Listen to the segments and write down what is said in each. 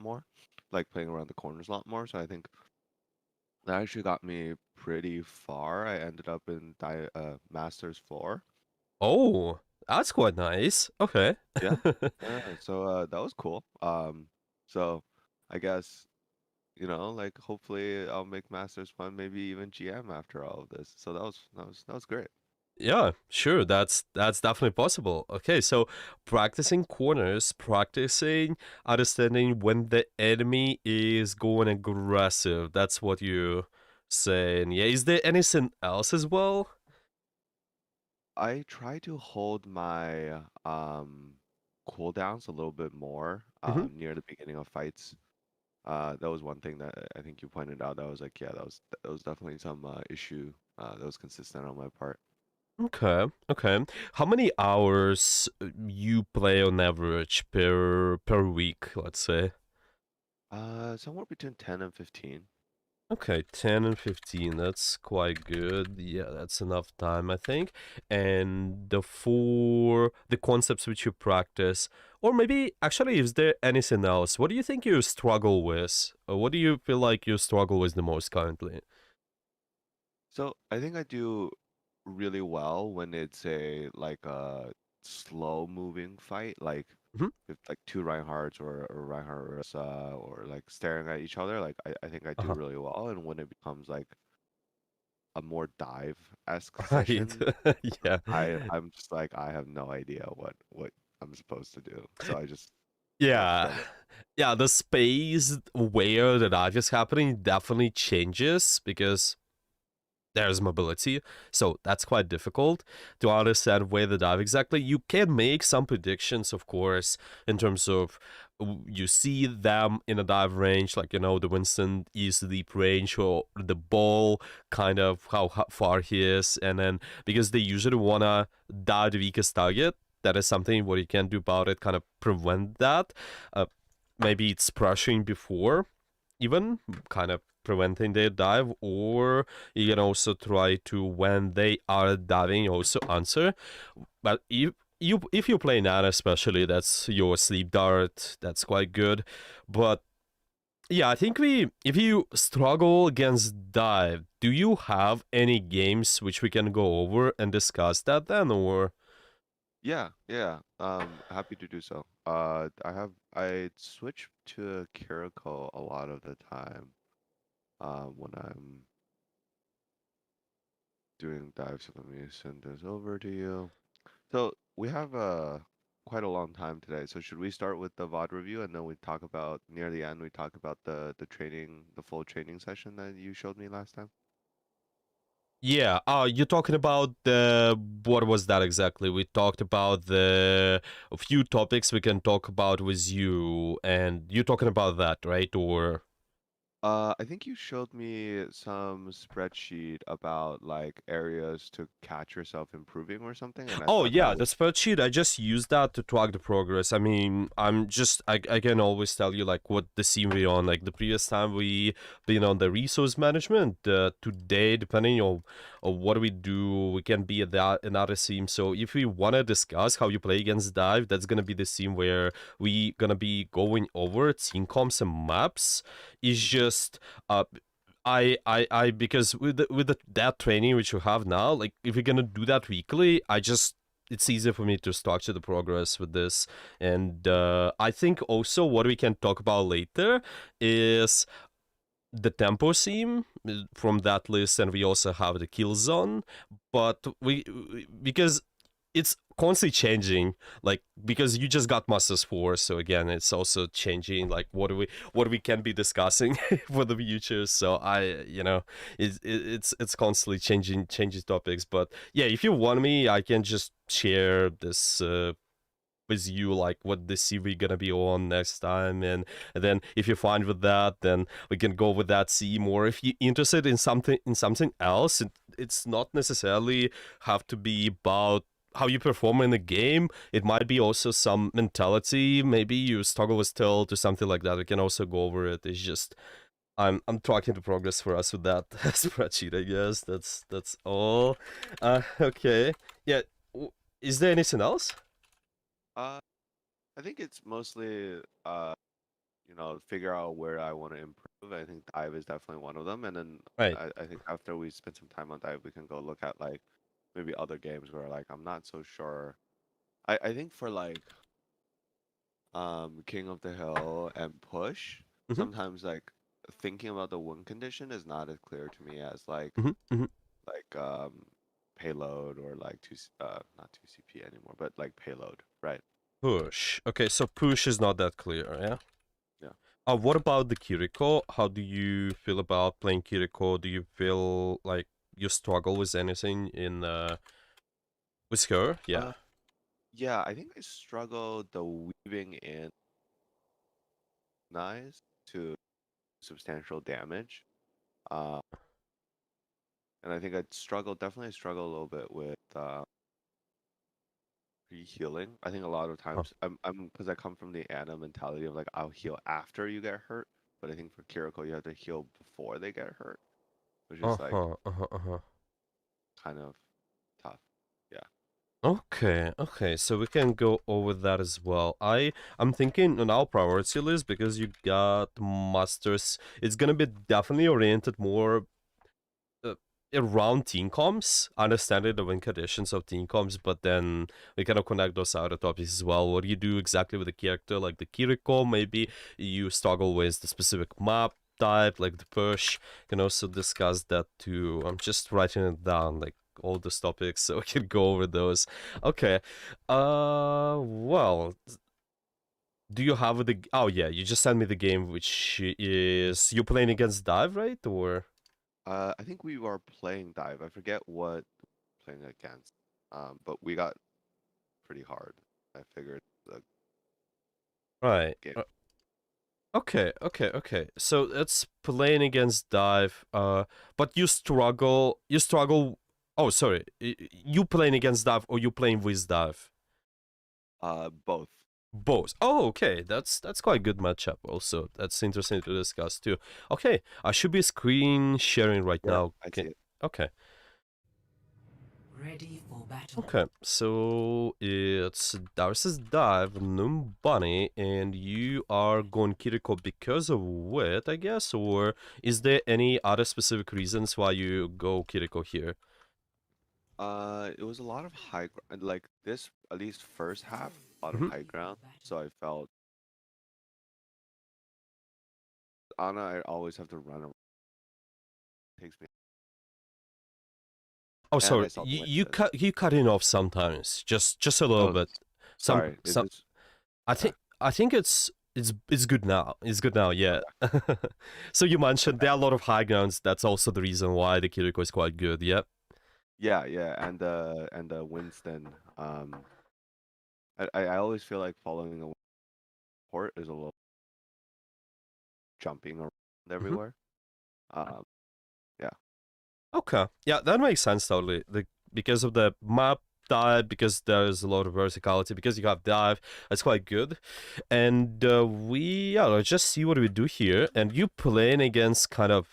more, like playing around the corners a lot more. So I think that actually got me pretty far. I ended up in Masters 4. Oh, that's quite nice. Okay. Yeah, yeah. So that was cool. So I guess, like hopefully I'll make Masters fun, maybe even GM after all of this. So that was great. Yeah, sure. That's definitely possible. Okay, so practicing corners, practicing understanding when the enemy is going aggressive. That's what you saying. Yeah, is there anything else as well? I try to hold my cooldowns a little bit more Hmm. near the beginning of fights. That was one thing that I think you pointed out. That was like, yeah, that was definitely some issue that was consistent on my part. Okay, okay. How many hours you play on average per week, let's say? Somewhere between 10 and 15. Okay, 10 and 15. That's quite good. Yeah, that's enough time, I think. And the concepts which you practice, or maybe actually, is there anything else? What do you think you struggle with? Or what do you feel like you struggle with the most currently? So I think I do really well when it's a slow moving fight, like Mhm. with like two Reinhardts or Reinhardt or like staring at each other. Like I think I do Uh-huh. really well. And when it becomes like a more dive-esque Right. session, Yeah. I'm just like I have no idea what I'm supposed to do. So I just Yeah. struggle. Yeah, the space where the dive is happening definitely changes because there's mobility, so that's quite difficult to understand where the dive exactly. You can make some predictions, of course, in terms of you see them in a dive range, like the Winston is deep range, or the ball, kind of how far he is, and then because they usually wanna dive the weakest target. That is something what you can do about it, kind of prevent that. Uh, Maybe it's pressuring before even kind of preventing their dive, or you can also try to when they are diving also answer. But if you play Nana especially, that's your sleep dart, that's quite good. But yeah, I think we if you struggle against dive, do you have any games which we can go over and discuss that then, or Yeah, yeah. Happy to do so. I switch to Kiriko a lot of the time. When I'm doing dives. So let me send this over to you. So we have quite a long time today. So should we start with the VOD review and then we talk about near the end we talk about the training, the full training session that you showed me last time? yeah, you're talking about the what was that exactly? We talked about the a few topics we can talk about with you, and you're talking about that, right? Or I think you showed me some spreadsheet about like areas to catch yourself improving or something, and I oh thought that yeah, was the spreadsheet. I just use that to track the progress. I mean, I can always tell you like what the scene we're on. Like the previous time we been on the resource management. Today, depending on what we do, we can be at that another scene. So if we want to discuss how you play against dive, that's gonna be the scene where we gonna be going over team comps and maps. Is Mhm. just uh I because with that training which you have now, like if you're gonna do that weekly, it's easier for me to structure the progress with this. And I think also what we can talk about later is the tempo seam from that list, and we also have the kill zone. But because it's constantly changing, like because you just got Masters 4, so again it's also changing like what we can be discussing for the future. So it's constantly changes topics. But yeah, if you want me, I can just share this with you like what the series gonna be on next time, and then if you're fine with that, then we can go with that theme. Or if you're interested in something else, it's not necessarily have to be about how you perform in the game. It might be also some mentality, maybe you struggle with tilt or something like that. We can also go over it. It's just I'm tracking the progress for us with that spreadsheet, I guess. That's all. Okay, yeah. Is there anything else? Uh, I think it's mostly figure out where I want to improve. I think dive is definitely one of them. And then Right. I think after we spend some time on dive, we can go look at like maybe other games where like I'm not so sure. I think for like King of the Hill and Push, Mm-hmm. sometimes like thinking about the win condition is not as clear to me as Mm-hmm. Mm-hmm. like payload or like not 2 CP anymore, but like payload, right? Push. Okay, so push is not that clear, yeah? Yeah. What about the Kiriko? How do you feel about playing Kiriko? Do you feel like you struggle with anything in with her? Yeah. Uh yeah, I think I struggle the weaving in nice to substantial damage. Uh and I think definitely struggle a little bit with healing. I think a lot of Uh times I'm because I come from the Ana mentality of like I'll heal after you get hurt, but I think for Kiriko you have to heal before they get hurt, which is like huh. Uh huh. Uh huh. kind of tough. Yeah. Okay, okay, so we can go over that as well. I'm thinking on our priority list because you got masters. It's gonna be definitely oriented more uh, around team comps, understanding the win conditions of team comps, but then we kind of connect those other topics as well. What do you do exactly with the character, like the Kiriko? Maybe you struggle with the specific map type, like the push. Can also discuss that too. I'm just writing it down, like all those topics, so we can go over those. Okay. Well, do you have the? Oh yeah, you just sent me the game, which is you playing against Dive, right? Or I think we are playing dive. I forget what we're playing against. But we got pretty hard. I figured the right? game. Okay, okay, okay. So it's playing against Dive. But You struggle. Oh, sorry. You playing against Dive or you playing with Dive? Both. Both. Oh, okay. That's quite a good matchup. Also, that's interesting to discuss too. Okay, I should be screen sharing right Yeah, now. I see Okay. it. Okay. Ready for battle. Okay, so it's Darcy's Dive, Noom Bunny, and you are going Kiriko because of what, I guess? Or is there any other specific reasons why you go Kiriko here? It was a lot of high ground. Like this, at least first half, a lot of Hmm. high ground. So I felt Ana, I always have to run around. Takes me, Oh, and sorry, I saw the wind assist. you cut in off sometimes, just a little Oh, bit. sorry. Is Some this okay? I think it's good now. It's good now, yeah. Okay. So you mentioned Okay. there are a lot of high grounds. That's also the reason why the Kiriko is quite good. Yep. Yeah, yeah, and the Winston. I always feel like following a port is a little jumping around Hmm. everywhere. Um, yeah. Okay. Yeah, that makes sense totally. Because of the map type, because there's a lot of verticality, because you have dive, that's quite good. And let's just see what we do here. And you playing against kind of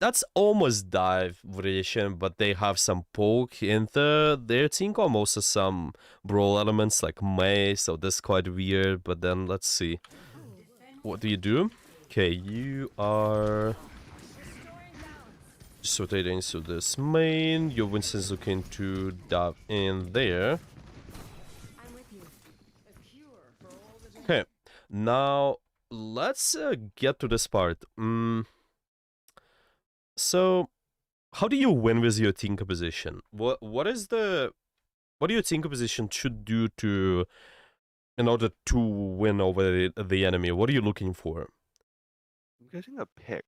that's almost dive variation, but they have some poke in their team com, also some brawl elements like May, so that's quite weird. But then let's see. What do you do? Okay, you are just rotating to this main. Your Winston's looking to dive in there. Okay, now let's get to this part. So how do you win with your team composition? What do you think composition should do to in order to win over the enemy? What are you looking for? I'm getting a pick.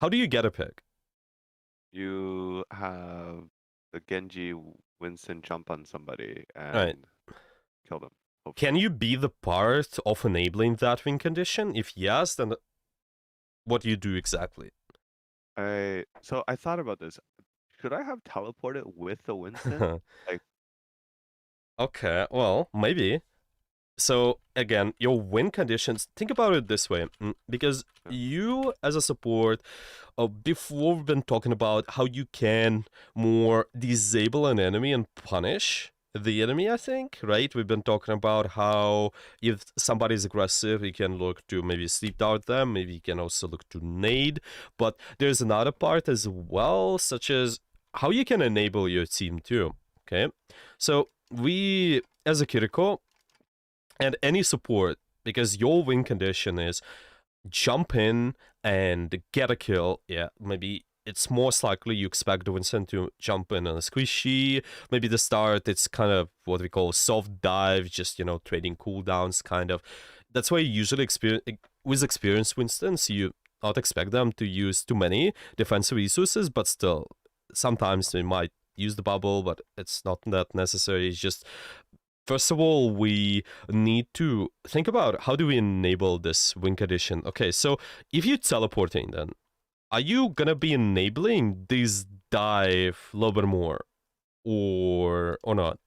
How do you get a pick? You have the Genji Winston jump on somebody Right. and kill them, Can hopefully. you be the part of enabling that win condition? If yes, then what do you do exactly? I thought about this. Should I have teleported with the Winston? Like, Okay, well, maybe. So again, your win conditions. Think about it this way, because yeah, you as a support, before we've been talking about how you can more disable an enemy and punish. the enemy, I think, right? We've been talking about how if somebody's aggressive, you can look to maybe sleep dart them, maybe you can also look to nade. But there's another part as well, such as how you can enable your team too. Okay. So we, as a Kiriko, and any support, because your win condition is jump in and get a kill. Yeah, maybe it's most likely you expect the Winston to jump in on a squishy. Maybe the start, it's kind of what we call soft dive, just, trading cooldowns, kind of. That's why you usually experience, with experienced Winstons, you not expect them to use too many defensive resources, but still, sometimes they might use the bubble, but it's not that necessary. It's just, first of all, we need to think about how do we enable this win condition. Okay, so if you're teleporting, then are you gonna be enabling this dive a little bit more, or not?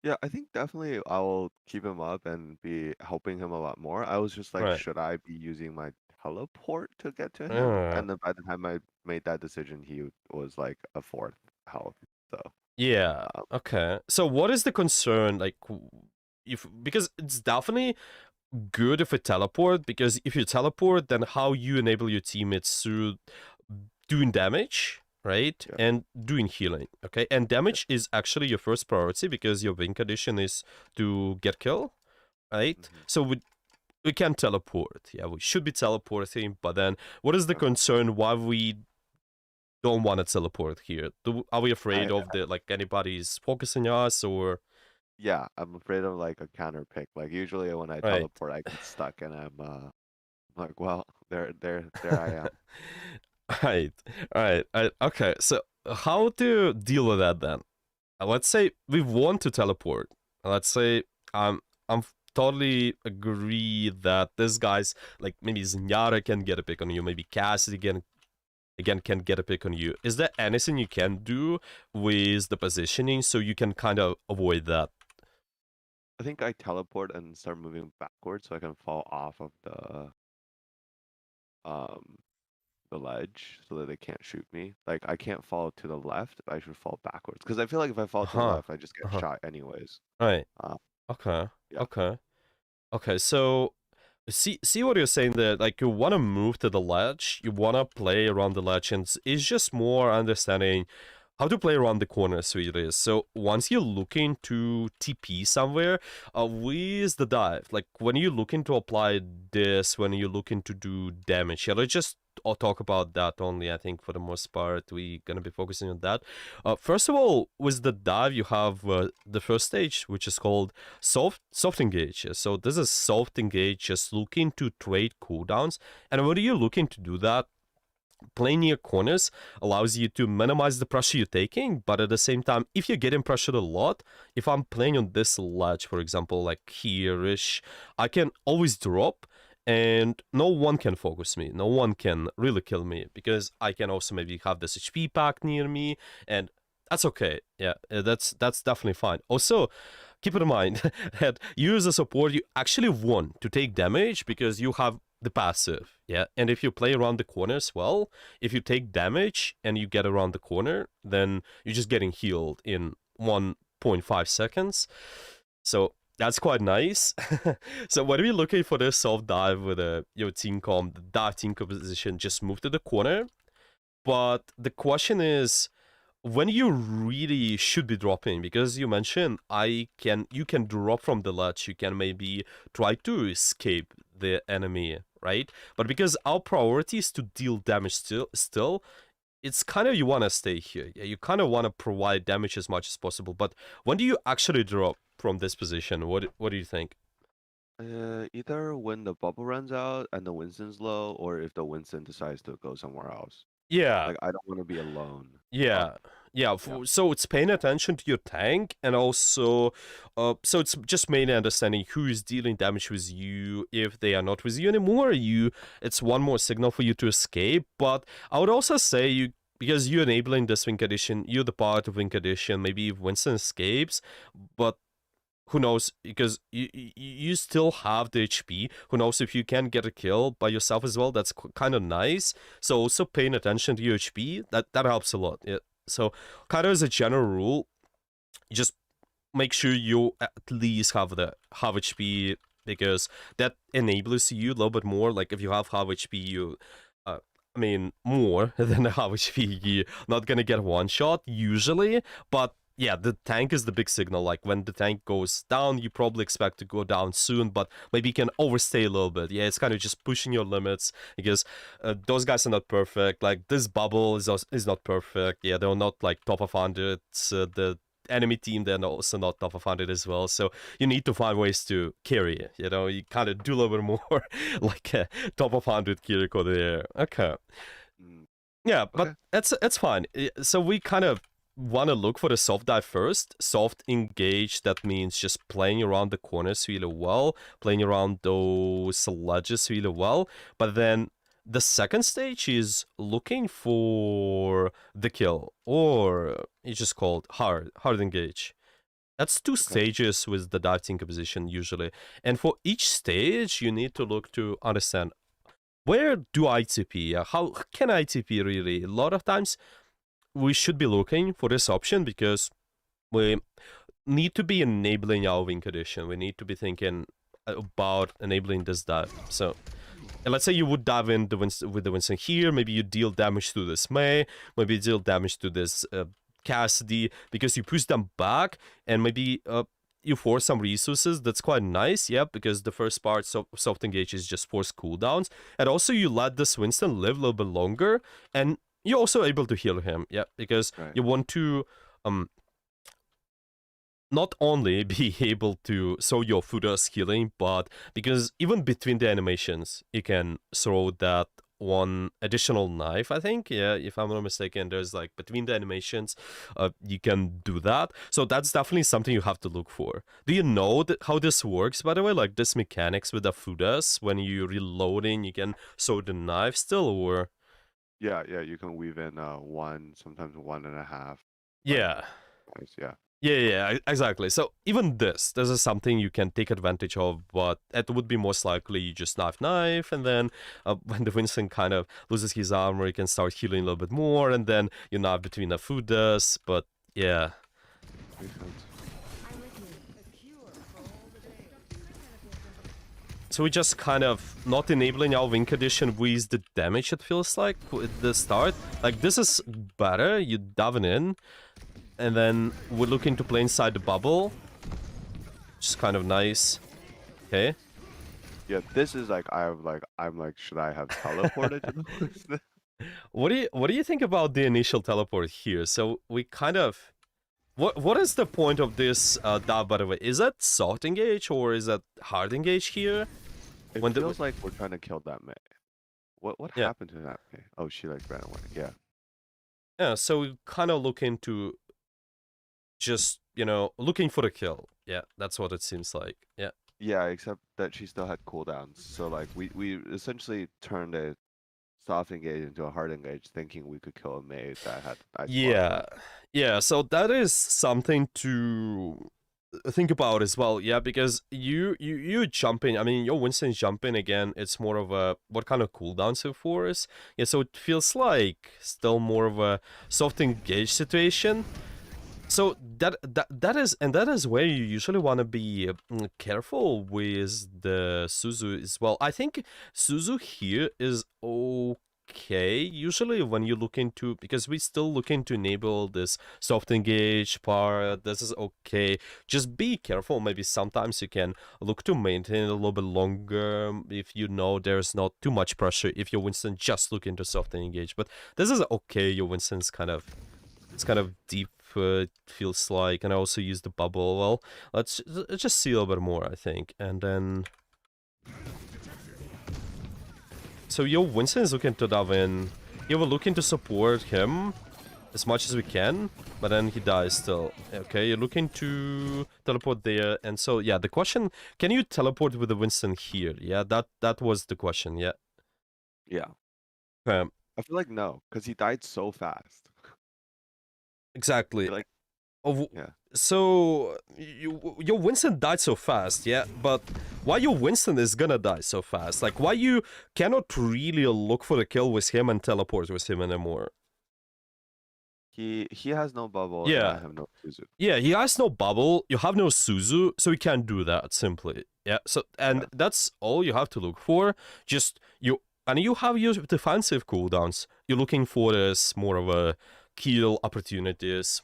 Yeah, I think definitely I'll keep him up and be helping him a lot more. I was just like, Right. should I be using my teleport to get to him? Uh, And then by the time I made that decision, he was like a fourth health. So, yeah. um, Okay. So what is the concern? Like, if because it's definitely good if you teleport, because if you teleport, then how you enable your teammates through doing damage, right? yeah, And doing healing, okay? And yeah, damage is actually your first priority because your win condition is to get kill, right? hmm So we can teleport. Yeah, we should be teleporting, but then what is the okay. concern why we don't want to teleport here? Are we afraid I of the like anybody's focusing us or Yeah, I'm afraid of like a counter pick. Like usually when I right? teleport, I get stuck and I'm like, well, there I am. Right, right, okay. So how to deal with that then? Let's say we want to teleport. Let's say I'm totally agree that this guy's like maybe Zenyatta can get a pick on you, maybe Cassidy again can get a pick on you. Is there anything you can do with the positioning so you can kind of avoid that? I think I teleport and start moving backwards so I can fall off of um the ledge so that they can't shoot me. Like I can't fall to the left, I should fall backwards. Because I feel like if I fall to the Uh-huh. left, I just get Uh-huh. shot anyways. Right. Uh, Okay. yeah. Okay. Okay. So see what you're saying there. Like you want to move to the ledge, you want to play around the ledge, and it's just more understanding how to play around the corners really. So once you're looking to TP somewhere, with the dive, like when you're looking to apply this, when you're looking to do damage, yeah, let's just talk about that only. I think for the most part, we're gonna be focusing on that. First of all, with the dive, you have the first stage, which is called soft engage. So this is soft engage, just looking to trade cooldowns. And when you're looking to do that, playing near corners allows you to minimize the pressure you're taking, but at the same time, if you're getting pressured a lot, if I'm playing on this ledge, for example, like here-ish, I can always drop and no one can focus me. No one can really kill me because I can also maybe have this HP pack near me, and that's okay. Yeah, that's definitely fine. Also, keep in mind that you as a support, you actually want to take damage because you have the passive, yeah. And if you play around the corners well, if you take damage and you get around the corner, then you're just getting healed in 1.5 seconds. So that's quite nice. So when we're looking for this soft dive with your team comp, the dive team composition, just move to the corner. But the question is, when you really should be dropping, because you mentioned you can drop from the ledge, you can maybe try to escape the enemy, right? But because our priority is to deal damage still, it's kind of you want to stay here. Yeah, you kind of want to provide damage as much as possible. But when do you actually drop from this position? What do you think? Either when the bubble runs out and the Winston's low, or if the Winston decides to go somewhere else. Yeah, Like I don't want to be alone up. yeah, yeah. Yeah. So it's paying attention to your tank, and also, so it's just mainly understanding who is dealing damage with you. If they are not with you anymore, it's one more signal for you to escape. But I would also say because you're enabling this win condition, you're the part of win condition. Maybe if Winston escapes, but who knows, because you still have the HP. Who knows if you can get a kill by yourself as well? That's kind of nice. So also paying attention to your HP, that helps a lot. Yeah. So kind of as a general rule, just make sure you at least have the half HP, because that enables you a little bit more. Like if you have half HP, you, I mean, more than a half HP, you're not gonna get one shot usually. But yeah, the tank is the big signal. Like when the tank goes down, you probably expect to go down soon, but maybe you can overstay a little bit. Yeah, it's kind of just pushing your limits, because those guys are not perfect. Like this bubble is not perfect. Yeah, they're not like top of 100. The enemy team, they're also not top of 100 as well. So you need to find ways to carry it. You know, you kind of do a little bit more like top of 100 Kiriko there. Okay. Mm, Yeah, but okay. it's fine. So we kind of want to look for the soft dive first. Soft engage, that means just playing around the corners really well, playing around those ledges really well. But then the second stage is looking for the kill, or it's just called hard engage. That's two Okay. stages with the dive team composition usually. And for each stage, you need to look to understand, where do I TP? How can I TP really? A lot of times we should be looking for this option, because we need to be enabling our win condition. We need to be thinking about enabling this dive. So let's say you would dive in with the Winston here. Maybe you deal damage to this May. Maybe you deal damage to this Cassidy, because you push them back, and maybe you force some resources. That's quite nice, yeah, because the first part, soft engage, is just force cooldowns. And also you let this Winston live a little bit longer, and you're also able to heal him, yeah, because Right. you want to not only be able to show your Fuda's healing, but because even between the animations, you can throw that one additional knife, I think. Yeah, if I'm not mistaken, there's like between the animations, you can do that. So that's definitely something you have to look for. Do you know how this works, by the way? Like this mechanics with the Fudas, when you're reloading, you can throw the knife still, or? Yeah, yeah, you can weave in one, sometimes 1.5, like Yeah. twice, yeah. Yeah, exactly. So even this is something you can take advantage of, but it would be most likely you just knife, and then when the Winston kind of loses his armor, you can start healing a little bit more, and then you knife between the food does. But yeah, Makes sense. so we just kind of not enabling our win condition with the damage, it feels like, at the start. Like this is better, you diving in, and then we're looking to play inside the bubble. Just kind of nice. Okay. Yeah, this is like I'm like, should I have teleported to the Winston? What do you think about the initial teleport here? So we kind of, what is the point of this dive, by the way? Is that soft engage or is that hard engage here? It When the feels like we're trying to kill that May. What Yeah, happened to that May? Oh, she like ran away. Yeah. yeah. So we kind of look into just looking for the kill. Yeah, that's what it seems like. Yeah. Yeah, except that she still had cooldowns. So like we essentially turned a soft engage into a hard engage, thinking we could kill a May that had ice block. Yeah, yeah. So that is something to think about as well. Yeah, because you jumping. I mean, your Winston jumping again. It's more of a what kind of cooldowns it for is. Yeah, so it feels like still more of a soft engage situation. So that is where you usually want to be careful with the Suzu as well. I think Suzu here is okay. Usually when you look into, because we still looking to enable this soft engage part, this is okay. Just be careful. Maybe sometimes you can look to maintain it a little bit longer if you know there's not too much pressure. If your Winston just look into soft engage, but this is okay. Your Winston's kind of deep, it feels like, and I also use the bubble. Well, let's just see a little bit more, I think, and then. So yo, Winston is looking to dive in. Yeah, we're looking to support him as much as we can, but then he dies still. Okay, you're looking to teleport there, and so yeah, the question: can you teleport with the Winston here? Yeah, that was the question. Yeah. Yeah. Um, I feel like no, because he died so fast. I exactly. feel like Oh, yeah. so your Winston died so fast, yeah? But why your Winston is gonna die so fast? Like, why you cannot really look for the kill with him and teleport with him anymore? He has no bubble and I Yeah, have no Suzu. yeah, he has no bubble. You have no Suzu, so you can't do that simply. Yeah, so and Yeah. that's all you have to look for. Just you, and you have your defensive cooldowns. You're looking for this more of a kill opportunities,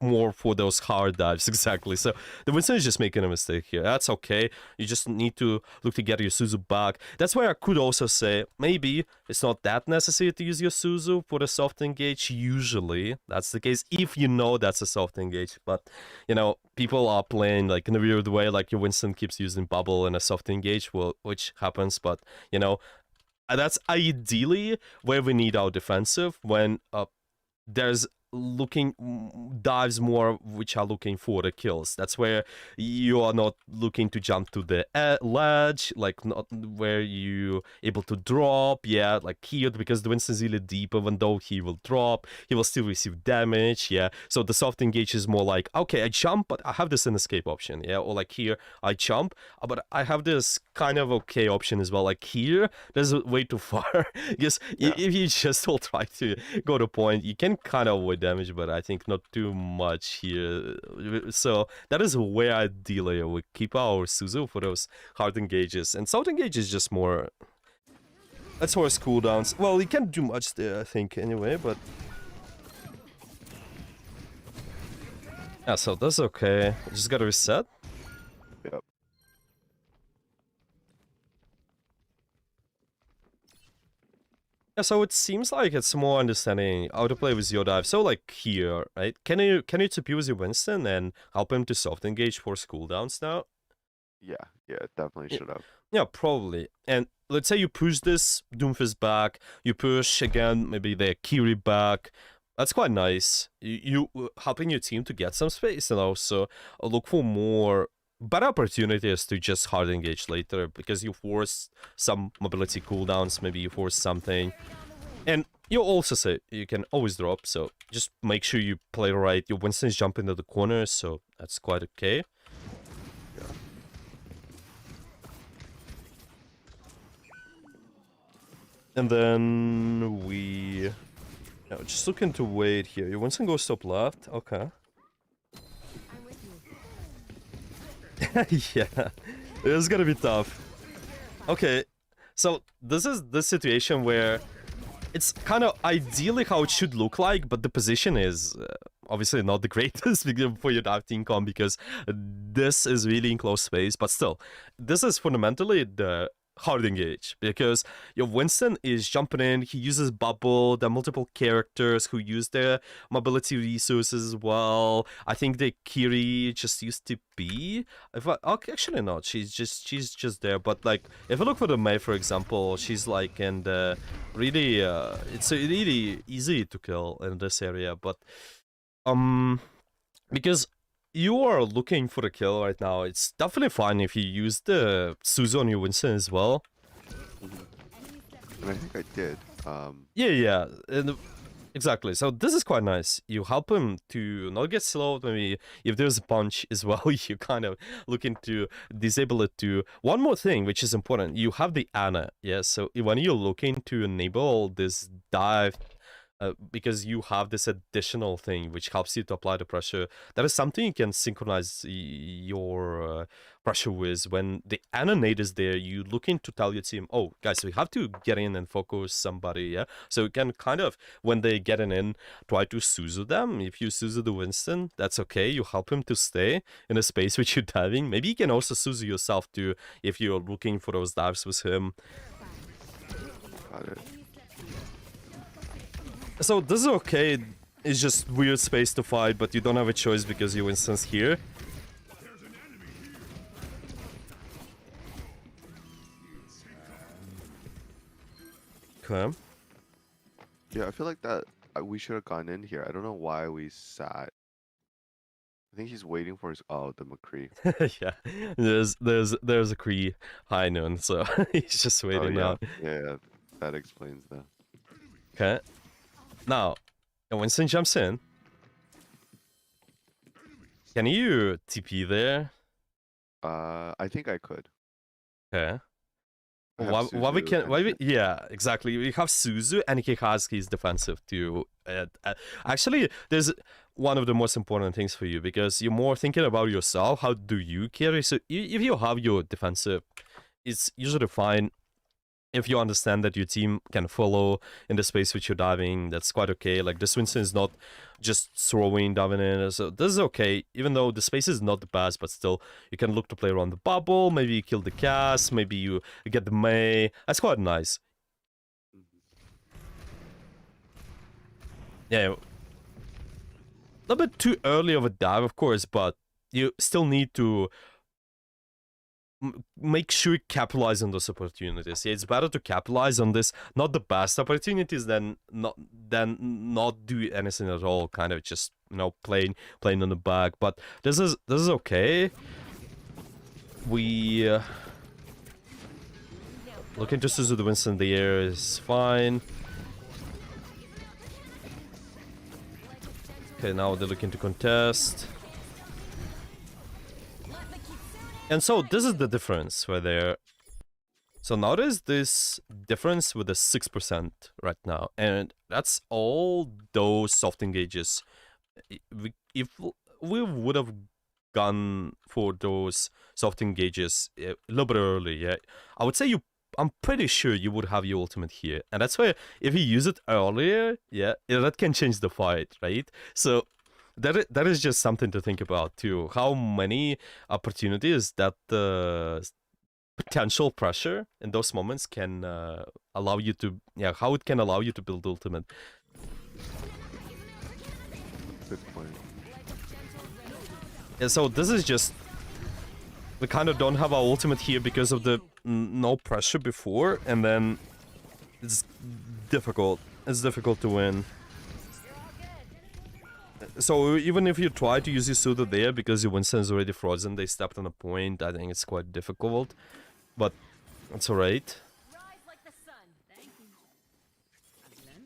more for those hard dives exactly. So the Winston is just making a mistake here. That's okay. You just need to look to get your Suzu back. That's why I could also say maybe it's not that necessary to use your Suzu for the soft engage. Usually that's the case if you know that's a soft engage. But you know, people are playing like in a weird way, like your Winston keeps using bubble and a soft engage, well, which happens, but you know, that's ideally where we need our defensive when there's looking dives more which are looking for the kills. That's where you are not looking to jump to the ledge, like not where you able to drop, yeah, like here, because the Winston's really deep. Even though he will drop, he will still receive damage, yeah. So the soft engage is more like, okay, I jump, but I have this an escape option, yeah. Or like here I jump, but I have this kind of okay option as well. Like here there's way too far. Because Yeah. if you just will try to go to point, you can kind of avoid damage, but I think not too much here. So that is where ideally we keep our Suzu for those hard engages. And soft engage is just more... That's horse cooldowns. Well, you can't do much there, I think, anyway, but... Yeah, so that's okay. Just gotta reset. Yep. Yeah, so it seems like it's more understanding how to play with your dive. So like here, right? Can you TP with your Winston and help him to soft engage for cooldowns now? Yeah. Yeah. Definitely should have. Yeah, probably. And let's say you push this Doomfist back, you push again, maybe the Kiri back. That's quite nice. You helping your team to get some space and also look for more better opportunities to just hard engage later because you force some mobility cooldowns, maybe you force something. And you also say you can always drop, so just make sure you play right. Your Winston's jump into the corner, so that's quite okay. Yeah. And then we... No, just looking to wait here. Your Winston goes top left. Okay. Yeah, it's gonna be tough. Okay, so this is the situation where it's kind of ideally how it should look like, but the position is obviously not the greatest for your dive team comp because this is really in close space, but still, this is fundamentally the hard engage because your Winston is jumping in, he uses bubble, there are multiple characters who use their mobility resources as well. I think the Kiri just used to be, if I, okay, actually not, she's just there, but like if I look for the Mei, for example, she's like in the really it's really easy to kill in this area, but because you are looking for a kill right now, it's definitely fine if you use the Suzu on your Winston as well. And I think I did. Yeah, and exactly. So this is quite nice. You help him to not get slowed. Maybe if there's a punch as well, you kind of looking to disable it too. One more thing, which is important, you have the Ana. Yeah, so when you're looking to enable this dive, because you have this additional thing which helps you to apply the pressure. That is something you can synchronize your pressure with. When the animate is there, you looking to tell your team, oh, guys, we have to get in and focus somebody, yeah? So you can kind of, when they get in, try to Suzu them. If you Suzu the Winston, that's okay. You help him to stay in a space which you're diving. Maybe you can also Suzu yourself too, if you're looking for those dives with him. Got it. So this is okay, it's just weird space to fight, but you don't have a choice because your Winston's here. Okay. Yeah, I feel like that we should have gone in here. I don't know why we sat. I think he's waiting for his the McCree. Yeah, there's a Kree high noon, so he's just Oh waiting yeah. out. Yeah, that explains that. Okay. Now, Winston jumps in. Can you TP there? I think I could. Okay. I have Why we Suzu can and why we, yeah, exactly. We have Suzu and he has his defensive to Actually, there's one of the most important things for you because you're more thinking about yourself. How do you carry? So if you have your defensive, it's usually fine. If you understand that your team can follow in the space which you're diving, that's quite okay. Like this Winston is not just throwing, diving in, so this is okay. Even though the space is not the best, but still you can look to play around the bubble. Maybe you kill the cast, maybe you get the May. That's quite nice. Yeah, a little bit too early of a dive, of course, but you still need to make sure you capitalize on those opportunities. Yeah, it's better to capitalize on this, not the best opportunities, than not do anything at all. Kind of just playing on the back. But this is okay. We looking to Suzu the Winston there is fine. Okay, now they're looking to contest. And so this is the difference where they're... So notice this difference with the 6% right now. And that's all those soft engages. If we would have gone for those soft engages a little bit early, yeah, I would say I'm pretty sure you would have your ultimate here. And that's why if you use it earlier, yeah, that can change the fight, right? So that is just something to think about too. How many opportunities that the potential pressure in those moments can allow you to, how it can allow you to build ultimate. Good point. Yeah, so this is just, we kind of don't have our ultimate here because of the no pressure before, and then it's difficult. It's difficult to win. So even if you try to use your pseudo there because your Winston is already frozen, they stepped on a point, I think it's quite difficult. But it's alright.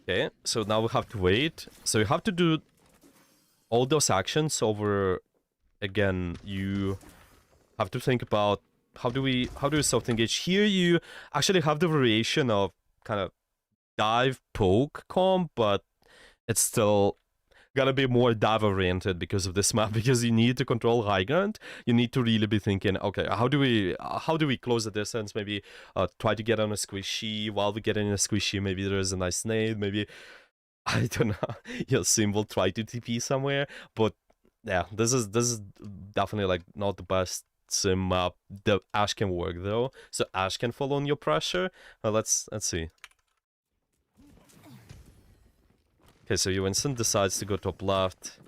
Okay, so now we have to wait. So you have to do all those actions over again. You have to think about how do we soft engage. Here you actually have the variation of kind of dive poke comp, but it's still gotta be more dive oriented because of this map, because you need to control high ground. You need to really be thinking, okay, how do we close the distance? Maybe try to get on a squishy. While we get in a squishy, maybe there's a nice nade, maybe I don't know, your symbol try to TP somewhere. But yeah, this is definitely like not the best sim map. The Ashe can work though, so Ashe can follow on your pressure. Let's see. Okay, so your Winston decides to go top left.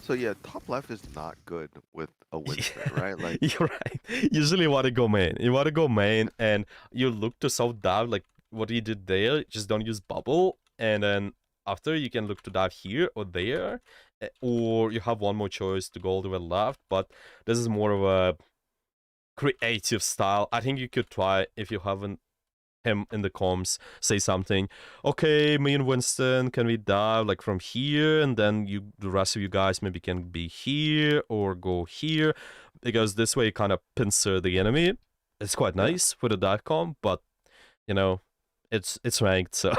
So yeah, top left is not good with a Winston, right? Like you're right. Usually you want to go main. You want to go main, and you look to south dive like what you did there. Just don't use bubble, and then after you can look to dive here or there, or you have one more choice to go all the way left. But this is more of a creative style. I think you could try if you haven't him in the comms say something. Okay, me and Winston, can we dive like from here, and then the rest of you guys maybe can be here or go here, because this way you kind of pincer the enemy. It's quite nice for the dive comp, but it's ranked, so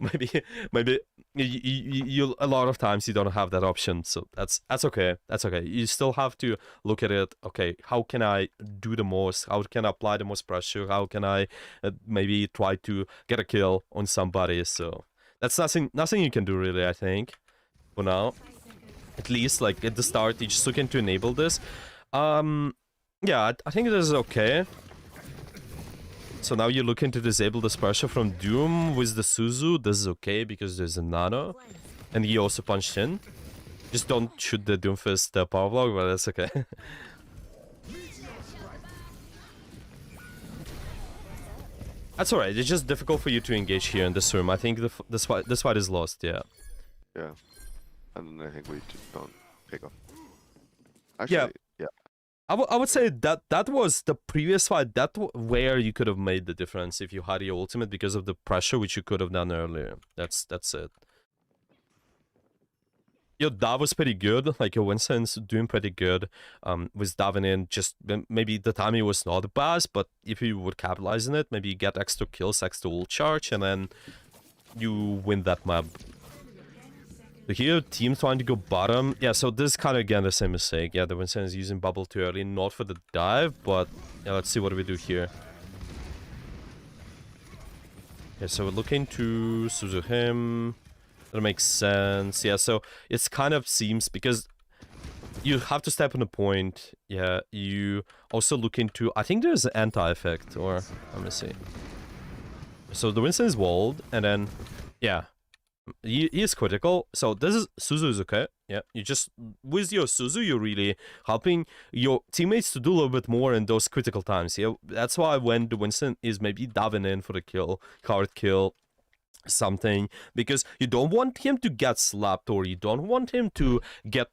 maybe you a lot of times you don't have that option, so that's okay. That's okay. You still have to look at it. Okay, how can I do the most? How can I apply the most pressure? How can I maybe try to get a kill on somebody? So that's nothing you can do really, I think, for now. At least like at the start, you're just looking to enable this. Yeah, I think this is okay. So now you're looking to disable this pressure from Doom with the Suzu. This is okay because there's a nano. And he also punched in. Just don't shoot the Doomfist power block, but that's okay. That's alright, it's just difficult for you to engage here in this room. I think this fight is lost, yeah. Yeah. And I think we just don't pick up. Actually, yeah. I would say that was the previous fight, where you could have made the difference if you had your ultimate because of the pressure, which you could have done earlier. That's it. Your dive was pretty good, like your Winston's doing pretty good. With diving in, just maybe the timing was not the best, but if you would capitalize on it, maybe you get extra kills, extra ult charge, and then you win that map. So here, team trying to go bottom. Yeah, so this is kind of again the same mistake. Yeah, the Winston is using bubble too early, not for the dive, but yeah, let's see what we do here. Okay, so we're looking to Suzu him. That makes sense. Yeah, so it's kind of seems because you have to step on the point. Yeah, you also look into. I think there's an anti-effect, or let me see. So the Winston is walled, and then yeah, he is critical. So this is Suzu is okay. Yeah, you just with your Suzu, you're really helping your teammates to do a little bit more in those critical times. Yeah, that's why when the Winston is maybe diving in for the kill, card kill, something, because you don't want him to get slapped or you don't want him to get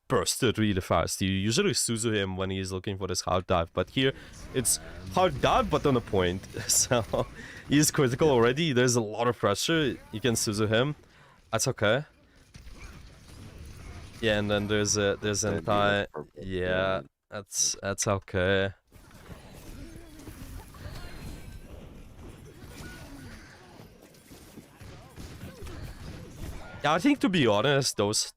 bursted really fast. You usually Suzu him when he's looking for this hard dive, but here it's hard dive but on a point. So he's critical already. There's a lot of pressure. You can Suzu him. That's okay. Yeah, and then there's And he has anti. purple. Yeah, that's okay. Yeah, I think to be honest, those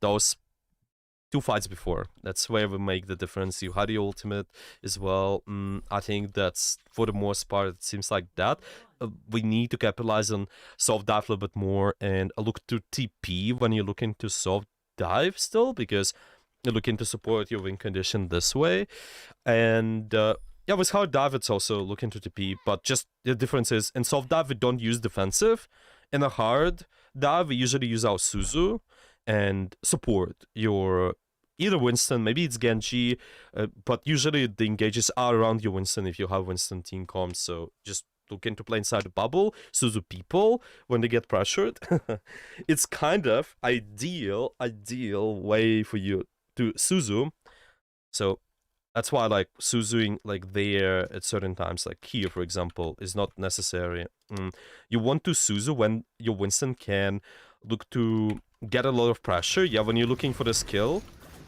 two fights before, that's where we make the difference. You had the ultimate as well. I think that's for the most part it seems like that. We need to capitalize on soft dive a little bit more and look to TP when you're looking to soft dive still, because you're looking to support your win condition this way. And yeah, with hard dive it's also looking to TP, but just the difference is in soft dive we don't use defensive. In a hard dive we usually use our Suzu and support your either Winston, maybe it's Genji, but usually the engages are around your Winston if you have Winston team comms, so just looking to play inside the bubble, Suzu people when they get pressured. It's kind of ideal way for you to Suzu. So that's why like Suzuing like there at certain times, like here for example, is not necessary. You want to Suzu when your Winston can look to get a lot of pressure. Yeah, when you're looking for the skill.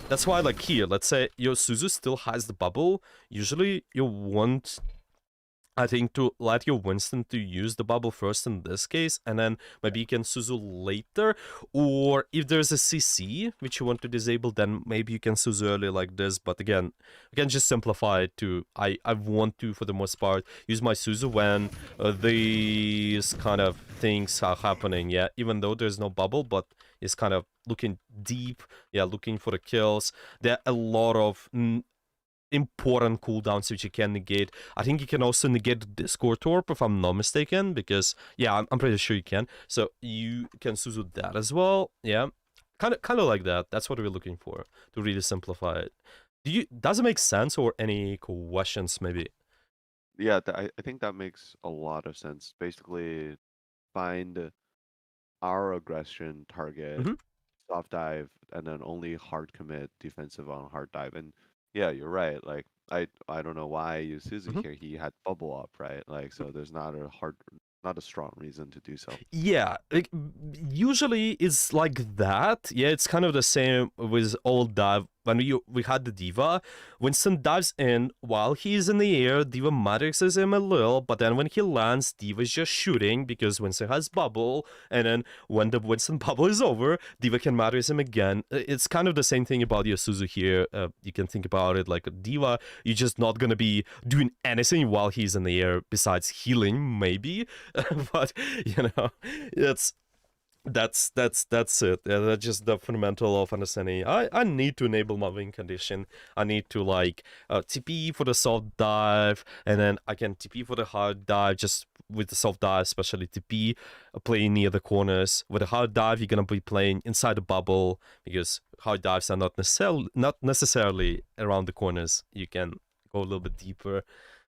That's why like here, let's say your Suzu still has the bubble. Usually you want, I think, to let your Winston to use the bubble first in this case, and then maybe you can Suzu later. Or if there's a CC which you want to disable, then maybe you can Suzu early like this. But again, we can just simplify it to I want to, for the most part, use my Suzu when these kind of things are happening. Yeah, even though there's no bubble, but it's kind of looking deep. Yeah, looking for the kills. There are a lot of important cooldowns which you can negate. I think you can also negate the Discord Torp if I'm not mistaken, because yeah, I'm pretty sure you can. So you can Suzu that as well. Yeah, kind of like that. That's what we're looking for to really simplify it. Does it make sense, or any questions maybe? Yeah, I think that makes a lot of sense. Basically, find our aggression target, Mm-hmm. soft dive, and then only hard commit defensive on hard dive. And yeah, you're right. Like I don't know why I use Suzu Mm-hmm. here. He had bubble up, right? Like so there's not a strong reason to do so. Yeah, like usually it's like that. Yeah, it's kind of the same with old dive. When we had the Diva, Winston dives in while he's in the air. Diva matrixes him a little, but then when he lands, Diva's just shooting because Winston has bubble. And then when the Winston bubble is over, Diva can matrix him again. It's kind of the same thing about your Suzu here. You can think about it like a Diva. You're just not gonna be doing anything while he's in the air besides healing, maybe. But you know, it's that's it. Yeah, that's just the fundamental of understanding. I need to enable my win condition. I need to like TP for the soft dive, and then I can TP for the hard dive. Just with the soft dive, especially TP, playing near the corners. With the hard dive, you're gonna be playing inside the bubble because hard dives are not necessarily around the corners. You can go a little bit deeper.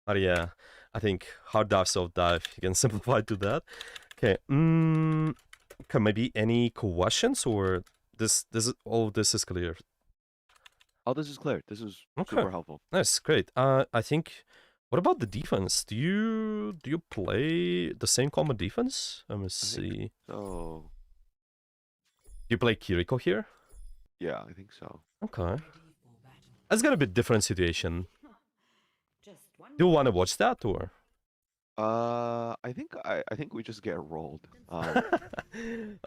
But yeah, I think hard dive, soft dive. You can simplify to that. Okay. Okay, maybe any questions, or this is all this is clear. Oh, this is clear. This is Okay, super helpful. nice, great. I think. What about the defense? Do you play the same common defense? Let me I think see. so. Do you play Kiriko here? Yeah, I think so. Okay, that's gonna be a different situation. Do you want to watch that or? I think we just get rolled.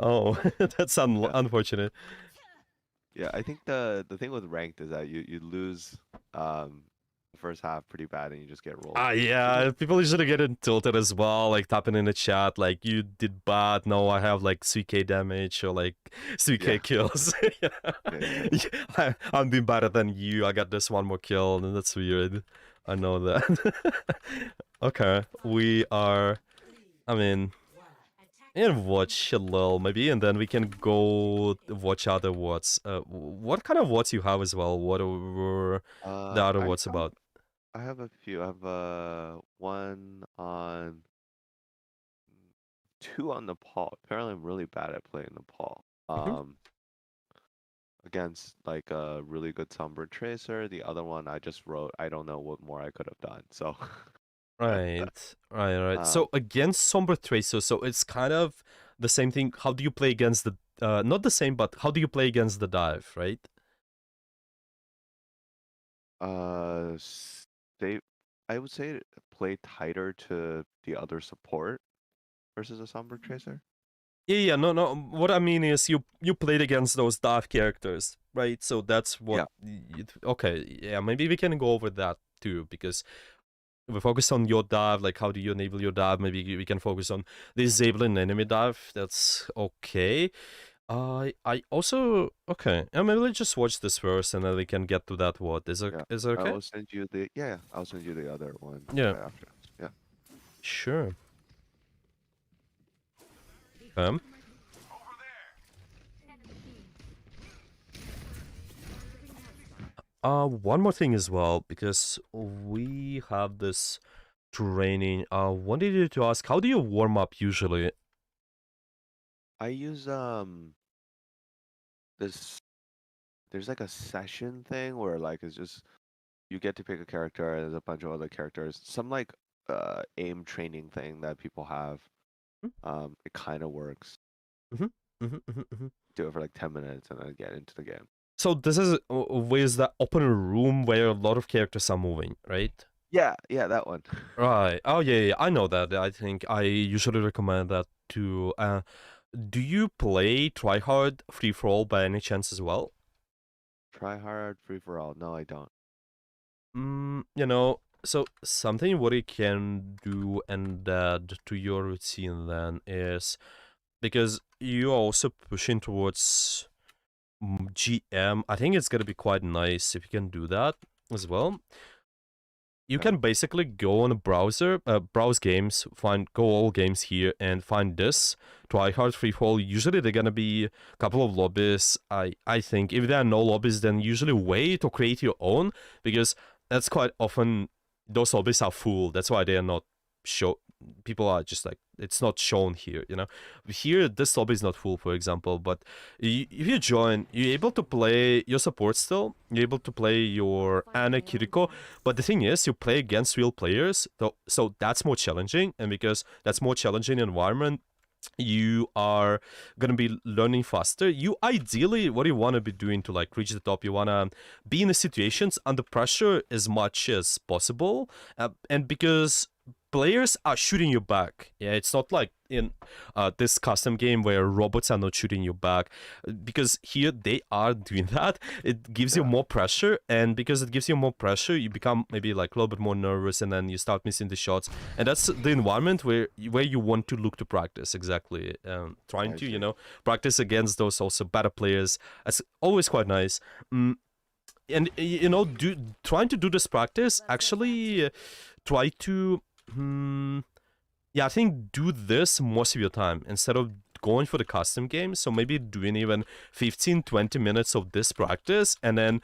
Oh, that's Yeah, unfortunate. yeah. I think the thing with ranked is that you lose the first half pretty bad and you just get rolled. Ah, yeah, people usually get tilted as well, like tapping in the chat, like you did bad. No, I have like 3k damage or like Yeah, 3k kills. yeah, yeah. I'm doing better than you. I got this one more kill, and that's weird. I know that. Okay, we are. I mean, and watch a little maybe, and then we can go watch other what's. What kind of what's you have as well? What were the other I what's have about? I have a few. I have one on two on Nepal. Apparently, I'm really bad at playing Nepal. Mhm. Against like a really good Sombra Tracer. The other one I just wrote. I don't know what more I could have done. So, Right. um, So against Somber Tracer, so it's kind of the same thing. How do you play against the not the same, but how do you play against the dive, right? they, I would say play tighter to the other support versus a Sombra Tracer. Yeah, no. What I mean is you played against those dive characters, right? So that's what. Yeah, Okay, yeah, maybe we can go over that too because we focus on your dive, like how do you enable your dive? Maybe we can focus on disabling enemy dive. That's okay. I also okay. Maybe let's just watch this first, and then we can get to that. What yeah. is it I okay? will send you the yeah. I'll send you the other one Yeah, right after this. Yeah. sure. Um. One more thing as well, because we have this training. Wanted you to ask, how do you warm up usually? I use this. There's like a session thing where like it's just you get to pick a character and there's a bunch of other characters. Some like aim training thing that people have. It kind of works. Mm-hmm. Mm-hmm. Do it for like 10 minutes and then get into the game. So this is with the open room where a lot of characters are moving, right? Yeah, yeah, that one. Right. Oh yeah. I know that. I think I usually recommend that too. Do you play tryhard free for all by any chance as well? Try hard, free for all. No, I don't. So something what you can do and add to your routine then is because you're also pushing towards GM. I think it's gonna be quite nice if you can do that as well. You Okay. can basically go on a browser, browse games, find go all games here, and find this try hard free fall. Usually they're gonna be a couple of lobbies. I think if there are no lobbies, then usually wait or create your own because that's quite often those lobbies are full. That's why they are not show. People are just like it's not shown here. Here this lobby is not full, for example. But if you join, you're able to play your support still. You're able to play your Anna Kiriko, but the thing is, you play against real players, so that's more challenging. And because that's more challenging environment, you are gonna be learning faster. You ideally, what you want to be doing to like reach the top, you want to be in the situations under pressure as much as possible, and because players are shooting you back. Yeah, it's not like in this custom game where robots are not shooting you back. Because here they are doing that. It gives you Yeah, more pressure, and because it gives you more pressure, you become maybe like a little bit more nervous, and then you start missing the shots. And that's the environment where you want to look to practice exactly. Trying I to see. practice against those also better players. That's always quite nice. And trying to do this practice actually try to yeah, I think do this most of your time instead of going for the custom game. So maybe doing even 15-20 minutes of this practice, and then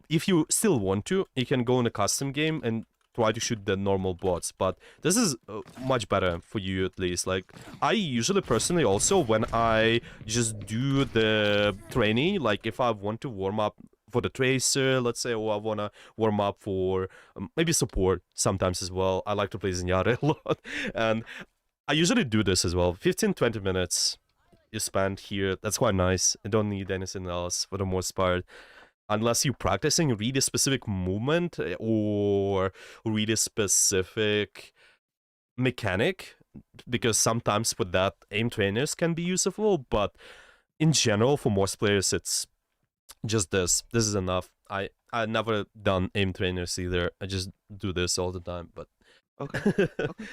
if you still want to, you can go in a custom game and try to shoot the normal bots. But this is much better for you at least. Like I usually personally also when I just do the training, like if I want to warm up for the tracer, let's say, or I want to warm up for maybe support sometimes as well. I like to play Zenyatta a lot, and I usually do this as well. 15-20 minutes you spend here. That's quite nice. I don't need anything else for the most part unless you're practicing really specific movement or really specific mechanic, because sometimes with that aim trainers can be useful, but in general for most players it's just this is enough. I never done aim trainers either. I just do this all the time, but Okay. Okay.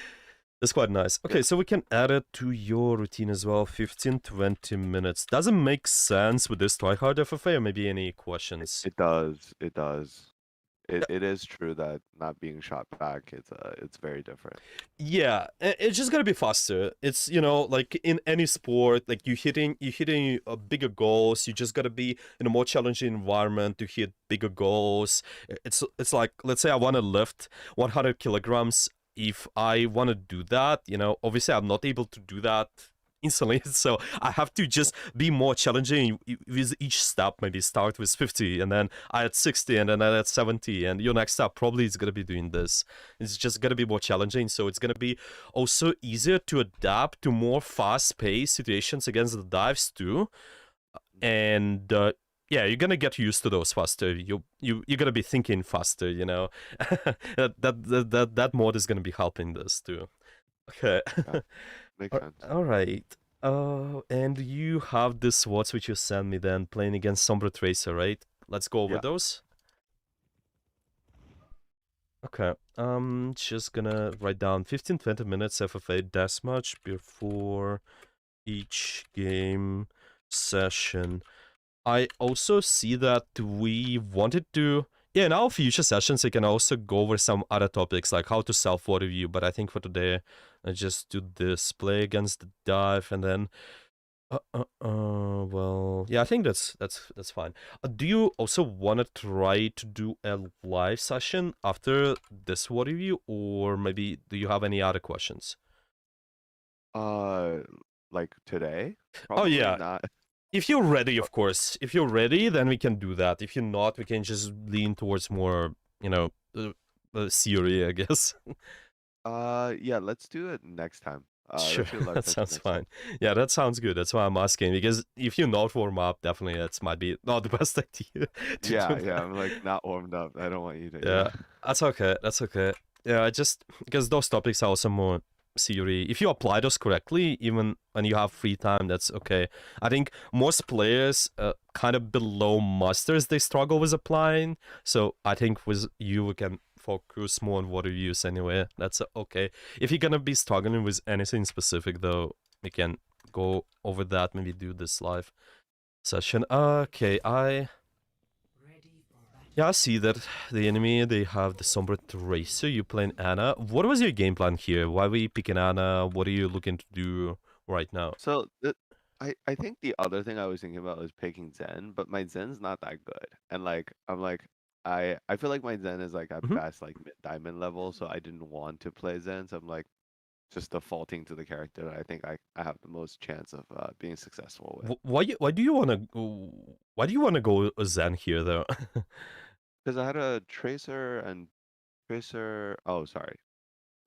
it's quite nice. Yeah. Okay, so we can add it to your routine as well. 15-20 minutes doesn't make sense with this tryhard FFA, or maybe any questions? It does. It does. It is true that not being shot back, it's very different. Yeah, it's just gonna be faster. It's, like in any sport, like you hitting bigger goals. You just gotta be in a more challenging environment to hit bigger goals. It's like, let's say I want to lift 100 kilograms. If I want to do that, obviously I'm not able to do that instantly, so I have to Yeah. just be more challenging with each step. Maybe start with 50 and then I add 60 and then I add 70, and your next step probably is gonna be doing this. It's just gonna be more challenging, so it's gonna be also easier to adapt to more fast-paced situations against the dives too. And yeah, you're gonna get used to those faster. You're gonna be thinking faster. That mod is gonna be helping this too. Okay. Yeah. Makes sense. All right. And you have the SWATs which you sent me then playing against Sombra Tracer, right? Let's go over Yeah. those. Okay. Just gonna write down 15-20 minutes FFA deathmatch before each game session. I also see that we wanted to, yeah, in our future sessions, we can also go over some other topics like how to self-water review, but I think for today, I just do this, play against the dive, and then, well, yeah, I think that's fine. Do you also want to try to do a live session after this water review, or maybe do you have any other questions? Uh, like today? Oh Probably yeah, not. if you're ready, of course. If you're ready, then we can do that. If you're not, we can just lean towards more, theory, I guess. Yeah, let's do it next time. Sure, Let's do a live that session sounds next time. fine. Yeah, that sounds good. That's why I'm asking, because if you're not warm up, definitely that might be not the best idea to do Yeah, yeah, that. I'm like not warmed up. I don't want you to, Yeah, yeah. that's okay. That's okay. Yeah, I just because those topics are also more theory. If you apply those correctly, even when you have free time, that's okay. I think most players, kind of below masters, they struggle with applying. So I think with you, we can focus more on water use anyway. That's okay. If you're gonna be struggling with anything specific, though, we can go over that. Maybe do this live session. Okay, yeah, I see that the enemy, they have the Sombra Tracer, you playing Ana. What was your game plan here? Why were you picking Ana? What are you looking to do right now? So I think the other thing I was thinking about was picking Zen, but my Zen's not that good. And like I'm like I feel like my Zen is like at Hmm. best like mid diamond level, so I didn't want to play Zen. So I'm like just defaulting to the character that I think I have the most chance of being successful with. Why do you wanna go Zen here though? Because I had a Tracer. Oh, sorry.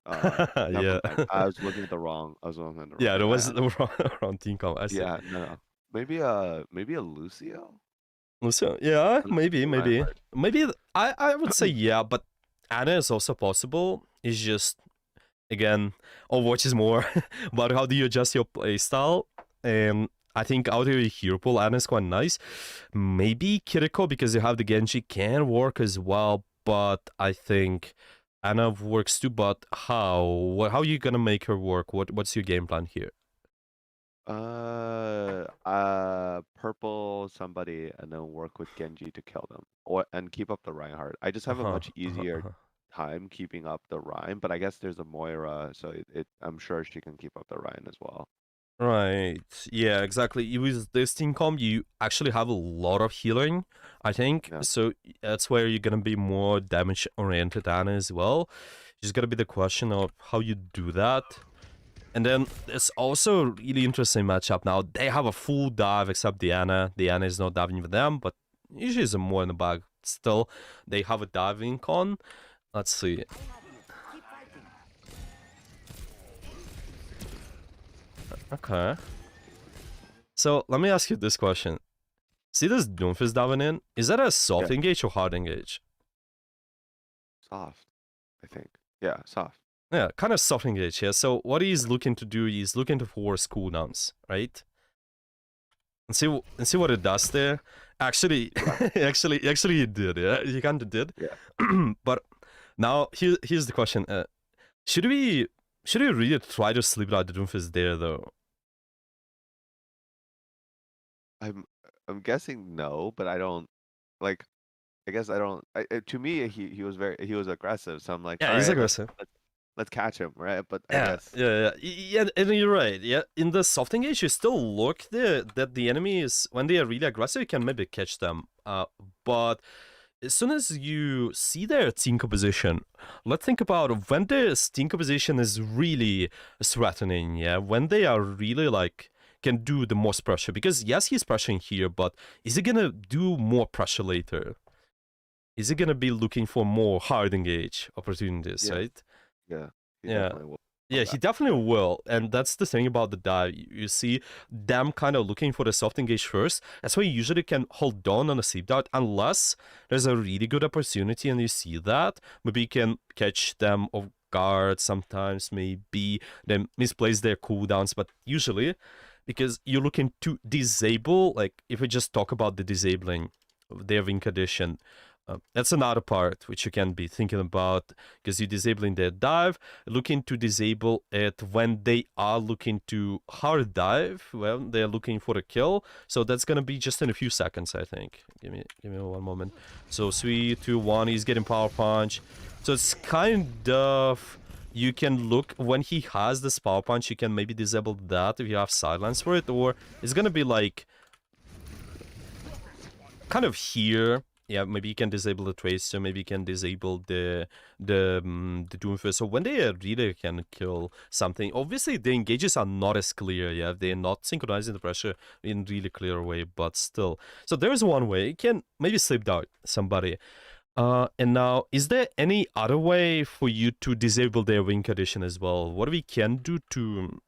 Never Yeah. mind. I was looking at the wrong Yeah, thing. there was the wrong team comp, I see. Yeah, no. Maybe a Lucio? So yeah, A maybe, Lucio maybe. Reinhardt. Maybe I would say yeah, but Ana is also possible. It's just, again, Overwatch is more about how do you adjust your playstyle. And I think out of your hero pool, Ana is quite nice. Maybe Kiriko, because you have the Genji, can work as well, but I think Ana works too. But how are you gonna make her work? What's your game plan here? Purple somebody and then work with Genji to kill them, or and keep up the Reinhardt. I just have a Uh-huh, much uh-huh, easier uh-huh. time keeping up the Rhine, but I guess there's a Moira, so I'm sure she can keep up the Rhine as well. Right. Yeah, exactly. With this team comp, you actually have a lot of healing, I think. Yeah. So that's where you're gonna be more damage oriented Ana as well. Just gonna be the question of how you do that. And then it's also a really interesting matchup now. They have a full dive except Diana. Diana is not diving with them, but usually is more in the bag. Still, they have a diving con. Let's see. Okay. So let me ask you this question. See this Doomfist diving in? Is that a soft Yeah. engage or hard engage? Soft, I think. Yeah, soft. Yeah, kind of soft engage here. So what he's looking to do is looking to force cooldowns, right? And see what it does there. Actually, Right. actually, he did. Yeah, he kind of did. Yeah. But now here's the question: should we really try to sleep out the Doomfist there though? I'm I'm guessing no, but I don't like. I guess I don't. To me, he was aggressive. So I'm like, Yeah, all he's right, aggressive. let's catch him, right? But I Yeah, guess yeah, yeah, yeah, and you're right. Yeah, in the soft engage, you still look there that the enemy is when they are really aggressive, you can maybe catch them. But as soon as you see their team composition, let's think about when their team composition is really threatening. Yeah, when they are really like can do the most pressure. Because yes, he's pressuring here, but is he gonna do more pressure later? Is he gonna be looking for more hard engage opportunities? yeah, Right? yeah, he Yeah. definitely will Yeah, on he that. definitely will. And that's the thing about the dive. You see them kind of looking for the soft engage first. That's why you usually can hold on a sleep dart unless there's a really good opportunity and you see that. Maybe you can catch them off guard sometimes, maybe they misplace their cooldowns, but usually because you're looking to disable, like if we just talk about the disabling of their win condition, that's another part which you can be thinking about because you're disabling their dive, looking to disable it when they are looking to hard dive, well, they're looking for a kill. So that's gonna be just in a few seconds, I think. Give me one moment. So 3, 2, 1, he's getting power punch. So it's kind of you can look when he has this power punch, you can maybe disable that if you have silence for it, or it's gonna be like kind of here. Yeah, maybe you can disable the tracer, maybe you can disable the Doomfist. So when they really can kill something, obviously the engages are not as clear, yeah, they're not synchronizing the pressure in really clear way, but still. So there's one way, you can maybe sleep dart somebody. And now, is there any other way for you to disable their win condition as well? What we can do to,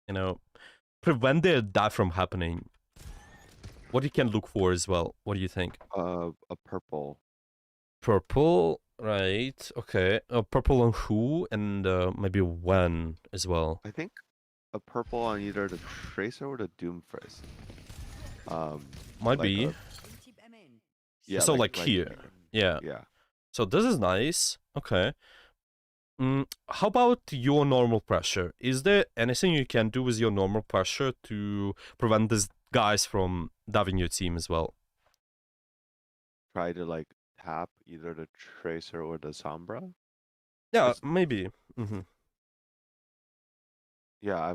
you know, prevent their dive from happening? What you can look for as well? What do you think? A purple. Purple, right? Okay. Purple on who and maybe when as well. I think a purple on either the tracer or the Doomfist. Might Like be. a yeah, So like like here. there. Yeah. Yeah. So this is nice. Okay. How about your normal pressure? Is there anything you can do with your normal pressure to prevent these guys from diving your team as well? Try to like tap either the tracer or the Sombra. Yeah, It's maybe. hmm yeah,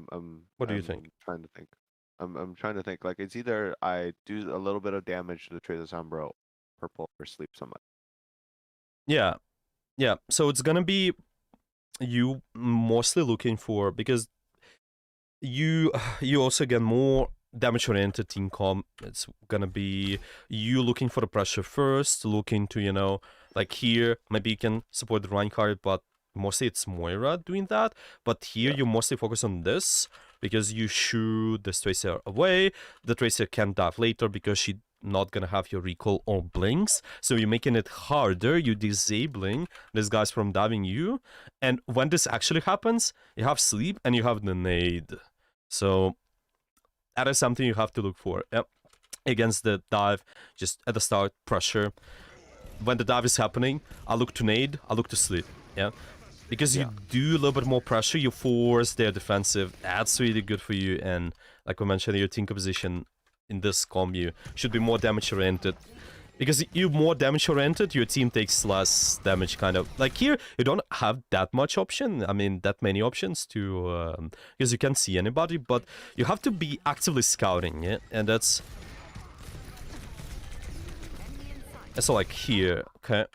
What do you think? I'm trying to think. I'm trying to think. Like it's either I do a little bit of damage to the tracer Sombra, purple, or sleep somebody. Yeah, yeah. So it's gonna be you mostly looking for because you you also get more damage oriented team comp. It's gonna be you looking for the pressure first, looking to like here maybe you can support the Reinhardt, but mostly it's Moira doing that. But here Yeah. you mostly focus on this because you shoot the tracer away. The tracer can dive later because she not gonna have your recall or blinks, so you're making it harder. You're disabling these guys from diving you, and when this actually happens, you have sleep and you have the nade. So that is something you have to look for. Yep. Against the dive, just at the start, pressure. When the dive is happening, I look to nade, I look to sleep. Yeah. Because you Yeah. do a little bit more pressure, you force their defensive. That's really good for you. And like we mentioned, your team composition in this combo should be more damage oriented. Because you're more damage oriented, your team takes less damage, kind of. Like here, you don't have that much option. I mean, that many options to because you can't see anybody, but you have to be actively scouting, yeah? And that's like here. Okay.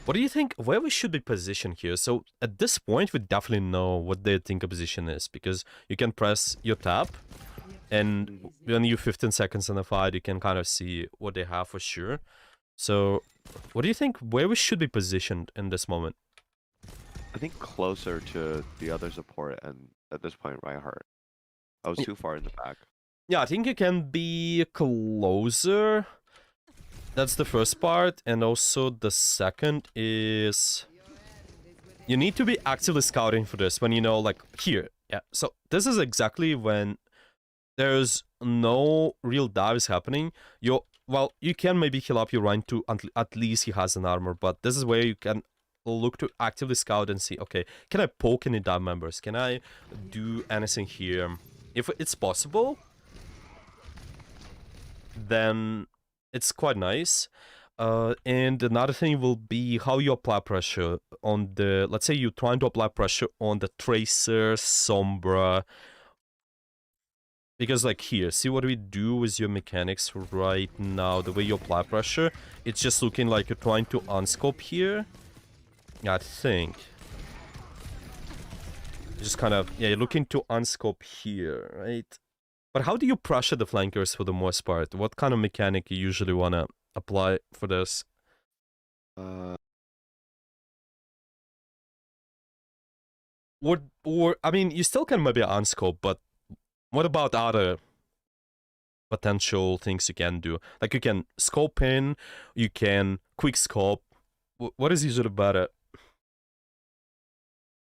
What do you think? Where we should be positioned here? So at this point, we definitely know what their team composition is because you can press your tab. And Mhm. when you're 15 seconds in the fight, you can kind of see what they have for sure. So, what do you think where we should be positioned in this moment? I think closer to the other support and at this point Reinhardt. I was Y- too far in the back. Yeah, I think you can be closer. That's the first part. And also the second is You need to be actively scouting for this when you know, like, here. Yeah, so this is exactly when there's no real dives happening. Well, you can maybe heal up your Rhine to at least he has an armor, but this is where you can look to actively scout and see, okay, can I poke any dive members? Can I do anything here? If it's possible, then it's quite nice. And another thing will be how you apply pressure on the, let's say you're trying to apply pressure on the Tracer, Sombra, because like here, see what we do with your mechanics right now, the way you apply pressure, it's just looking like you're trying to unscope here. Yeah, I think. Just kind of, yeah, you're looking to unscope here, right? But how do you pressure the flankers for the most part? What kind of mechanic you usually want to apply for this? Uh, Or I mean, you still can maybe unscope, but what about other potential things you can do? Like you can scope in, you can quick scope. What is usually better?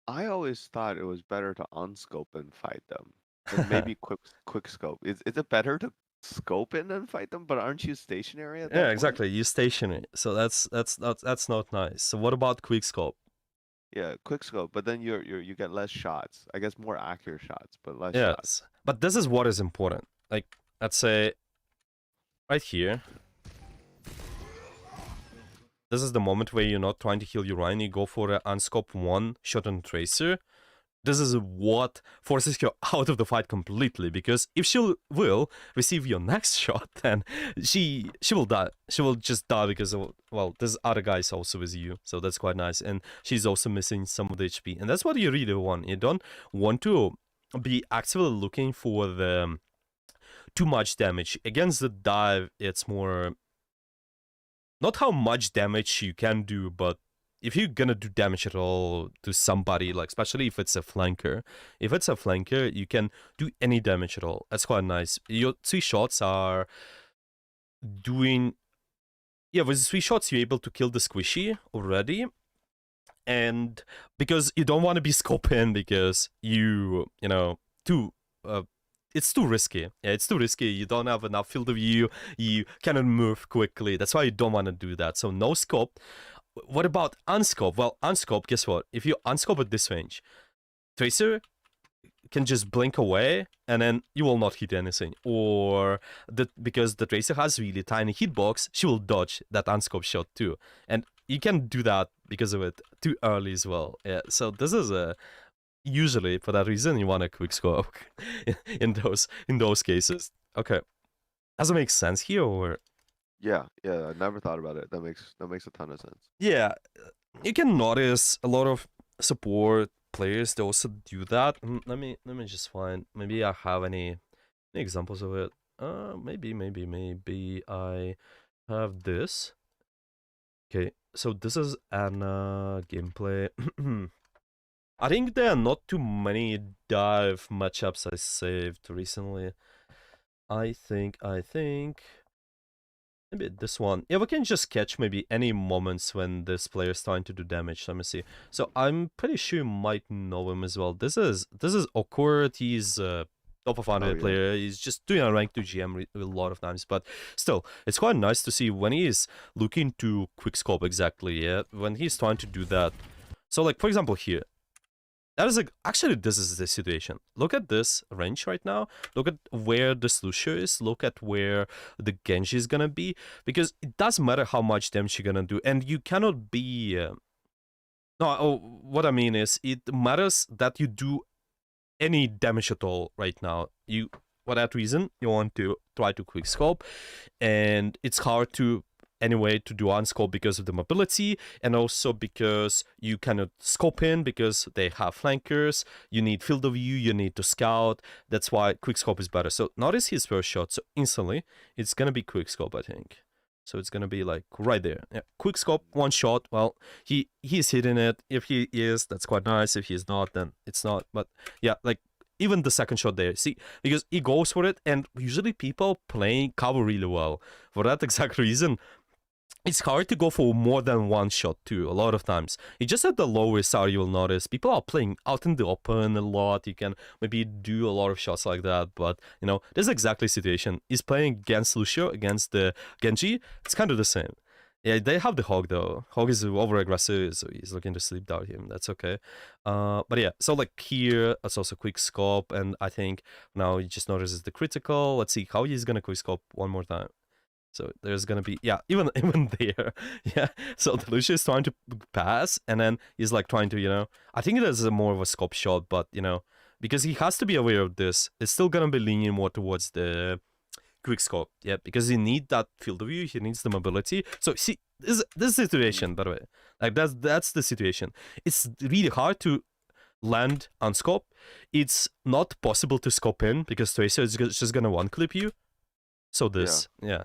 I always thought it was better to unscope and fight them, and maybe quick scope. Is it better to scope in and fight them? But aren't you stationary at Yeah, that point? exactly. You stationary, so that's not nice. So what about quick scope? Yeah, quick scope. But then you get less shots. I guess more accurate shots, but less shots. Yes, but this is what is important. Like let's say right here, this is the moment where you're not trying to heal your Rhine. You go for an unscope one shot on Tracer. This is what forces her out of the fight completely, because if she will receive your next shot, then she will die. She will just die because of, well, this other guy is also with you, so that's quite nice. And she's also missing some of the HP, and that's what you really want. You don't want to be actively looking for the too much damage. Against the dive, it's more not how much damage you can do, but if you're gonna do damage at all to somebody, like especially if it's a flanker, you can do any damage at all. That's quite nice. Your 3 shots are doing, yeah, with 3 shots you're able to kill the squishy already, and because you don't want to be scoping because you know too. It's too risky. Yeah, it's too risky. You don't have enough field of view. You cannot move quickly. That's why you don't want to do that. So no scope. What about unscope? Well, unscope, guess what? If you unscope at this range, Tracer can just blink away and then you will not hit anything. Or because the Tracer has really tiny hitbox, she will dodge that unscope shot too. And you can do that because of it too early as well. Yeah, so this is a usually for that reason you want a quick scope in those cases. Okay. Does it make sense here or Yeah, yeah. I never thought about it. That makes a ton of sense. yeah, you can notice a lot of support players they also do that. Let me just find, maybe I have any examples of it. Maybe I have this. Okay, so this is an gameplay. I think there are not too many dive matchups I saved recently. I think maybe this one. Yeah, we can just catch maybe any moments when this player is trying to do damage. Let me see. So I'm pretty sure you might know him as well. This is awkward. He's top of Oh 100 yeah. player. He's just doing a rank 2 GM a lot of times, but still, it's quite nice to see when he is looking to quickscope exactly. Yeah, when he's trying to do that. So like for example here, that is actually this is the situation. Look at this range right now. Look at where this Lucio is. Look at where the Genji is gonna be, because it doesn't matter how much damage you're gonna do, and you cannot be. No, what I mean is it matters that you do any damage at all right now. You for that reason you want to try to quick scope, and it's hard to anyway to do unscope because of the mobility, and also because you cannot scope in because they have flankers. You need field of view, you need to scout. That's why quick scope is better. So notice his first shot, so instantly it's gonna be quick scope, I think. So it's gonna be like right there. Yeah, quick scope, one shot. Well, he's hitting it. If he is, that's quite nice. If he's not, then it's not. But yeah, like even the second shot there, see, because he goes for it, and usually people playing cover really well. For that exact reason, it's hard to go for more than one shot too, a lot of times. It's just at the lowest hour you'll notice people are playing out in the open a lot. You can maybe do a lot of shots like that, but you know, this is exactly the situation. He's playing against Lucio, against the Genji, it's kind of the same. Yeah, they have the Hog though. Hog is over aggressive, so he's looking to sleep down him. That's okay. But yeah, so like here, it's also quick scope, and I think now he just notices the critical. Let's see how he's gonna quick scope one more time. So there's gonna be, yeah, even there, yeah. So the Lucio is trying to pass, and then he's like trying to, you know, I think it is more of a scope shot, but you know, because he has to be aware of this, it's still gonna be leaning more towards the quick scope, yeah, because he needs that field of view, he needs the mobility. So see, this situation, by the way, like that's the situation. It's really hard to land on scope. It's not possible to scope in because Tracer is just gonna one clip you. So this, yeah.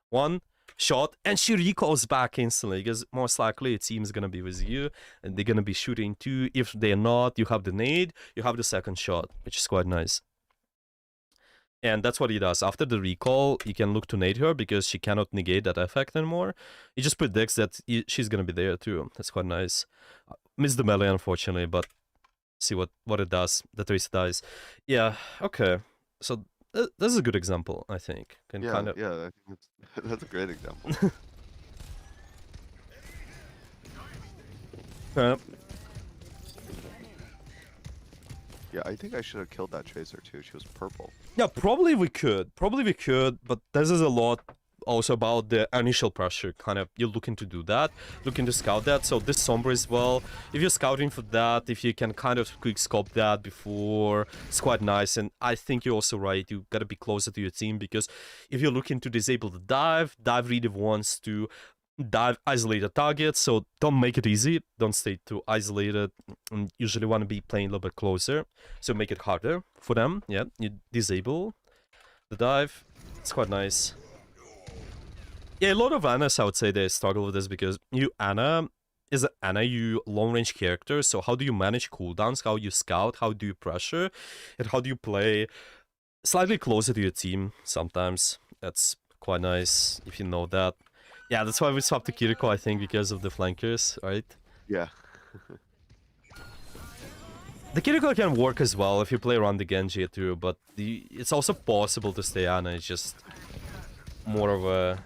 One shot, and she recalls back instantly because most likely a team is gonna be with you and they're gonna be shooting too. If they're not, you have the nade, you have the second shot, which is quite nice. And that's what he does. After the recall, you can look to nade her because she cannot negate that effect anymore. He just predicts that she's gonna be there too. That's quite nice. Missed the melee, unfortunately, but see what it does. The Tracer dies. Yeah, okay. So this is a good example, I think. Can Yeah, kind of... yeah, I think that's a great example. Yeah, I think I should have killed that Tracer too. She was purple. Yeah, probably we could, but this is a lot also about the initial pressure, kind of, you're looking to do that, looking to scout that. So this Sombra as well, if you're scouting for that, if you can kind of quick scope that before, it's quite nice. And I think you're also right, you gotta be closer to your team, because if you're looking to disable the dive really wants to dive isolated targets, so don't make it easy, don't stay too isolated, and usually want to be playing a little bit closer, so make it harder for them. Yeah, you disable the dive, it's quite nice. Yeah, a lot of Annas, I would say, they struggle with this because you long range character, so how do you manage cooldowns, how you scout, how do you pressure, and how do you play slightly closer to your team sometimes. That's quite nice if you know that. Yeah, that's why we swapped to Kiriko, I think, because of the flankers, right? Yeah. The Kiriko can work as well if you play around the Genji too, but it's also possible to stay Ana. It's just more of a...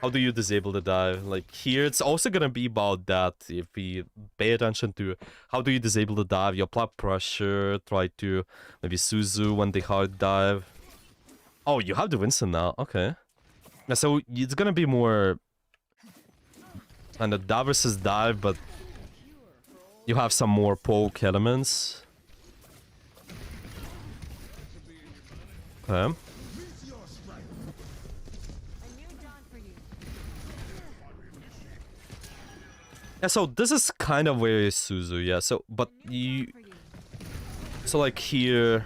How do you disable the dive? Like here, it's also gonna be about that. If we pay attention to how do you disable the dive, you apply pressure, try to maybe Suzu when they hard dive. Oh, you have the Winston now, okay. Yeah, so it's gonna be more... And the dive versus dive, but you have some more poke elements. Okay. Yeah, so this is kind of where is Suzu, yeah, so, but you... So like here...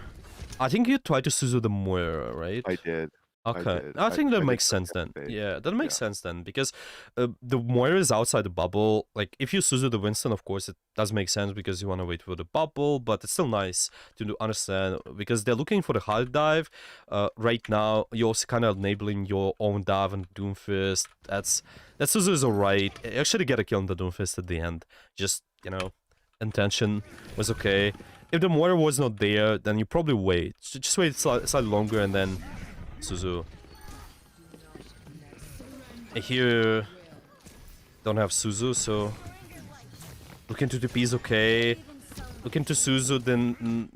I think you try to Suzu the Moira, right? I did. Okay, I think that I makes did sense then. participate. Yeah, that makes sense then, because the Moira is outside the bubble. Like, if you Suzu the Winston, of course, it does make sense because you want to wait for the bubble, but it's still nice to understand, because they're looking for the hard dive. Right now, you're also kind of enabling your own dive and Doomfist. That Suzu is alright. You actually get a kill on the Doomfist at the end. Just, you know, intention was okay. If the Moira was not there, then you probably wait. Just wait slightly longer and then Suzu. Here don't have Suzu, so look into the P is okay. Look into Suzu, then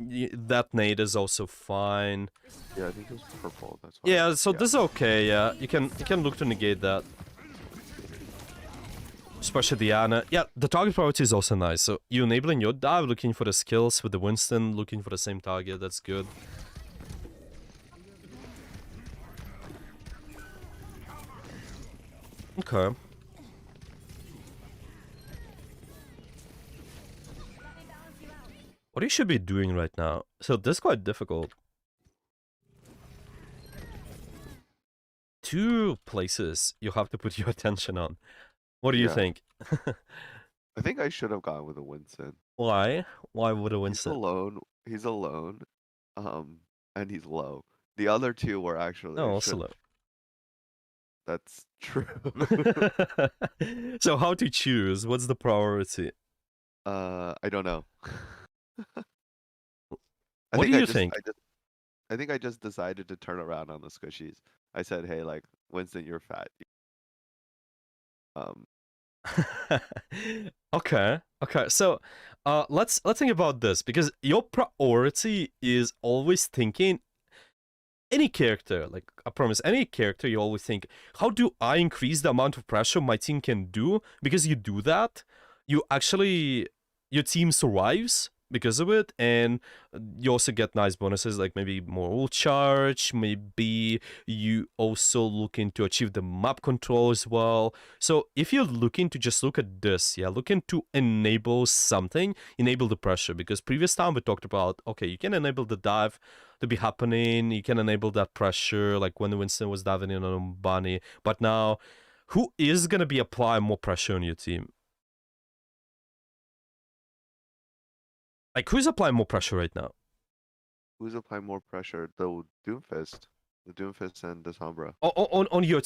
that nade is also fine. Yeah, I think it was purple. That's why. Yeah, so this is okay. Yeah, you can look to negate that. Especially Diana. Yeah, the target priority is also nice. So you enabling your dive, looking for the skills with the Winston, looking for the same target. That's good. Okay. What you should be doing right now? So this is quite difficult. Two places you have to put your attention on. What do you think? I think I should have gone with a Winston. Why? Why would a Winston? He's alone. And he's low. The other two were actually... No, also low. That's true. So how to choose? What's the priority? I don't know. I What do think I you just think? I just I think I just decided to turn around on the squishies. I said, "Hey, like Winston, you're fat." Um, Okay. Okay. So, let's think about this because your priority is always thinking any character. Like I promise, any character you always think, how do I increase the amount of pressure my team can do? Because you do that, you actually your team survives because of it, and you also get nice bonuses like maybe more ult charge, maybe you also looking to achieve the map control as well. So if you're looking to just look at this, yeah, looking to enable something, enable the pressure, because previous time we talked about, okay, you can enable the dive to be happening, you can enable that pressure like when Winston was diving in on Bunny, but now who is going to be applying more pressure on your team? Like, who's applying more pressure right now? who's applying more pressure? The Doomfist and the Sombra. On your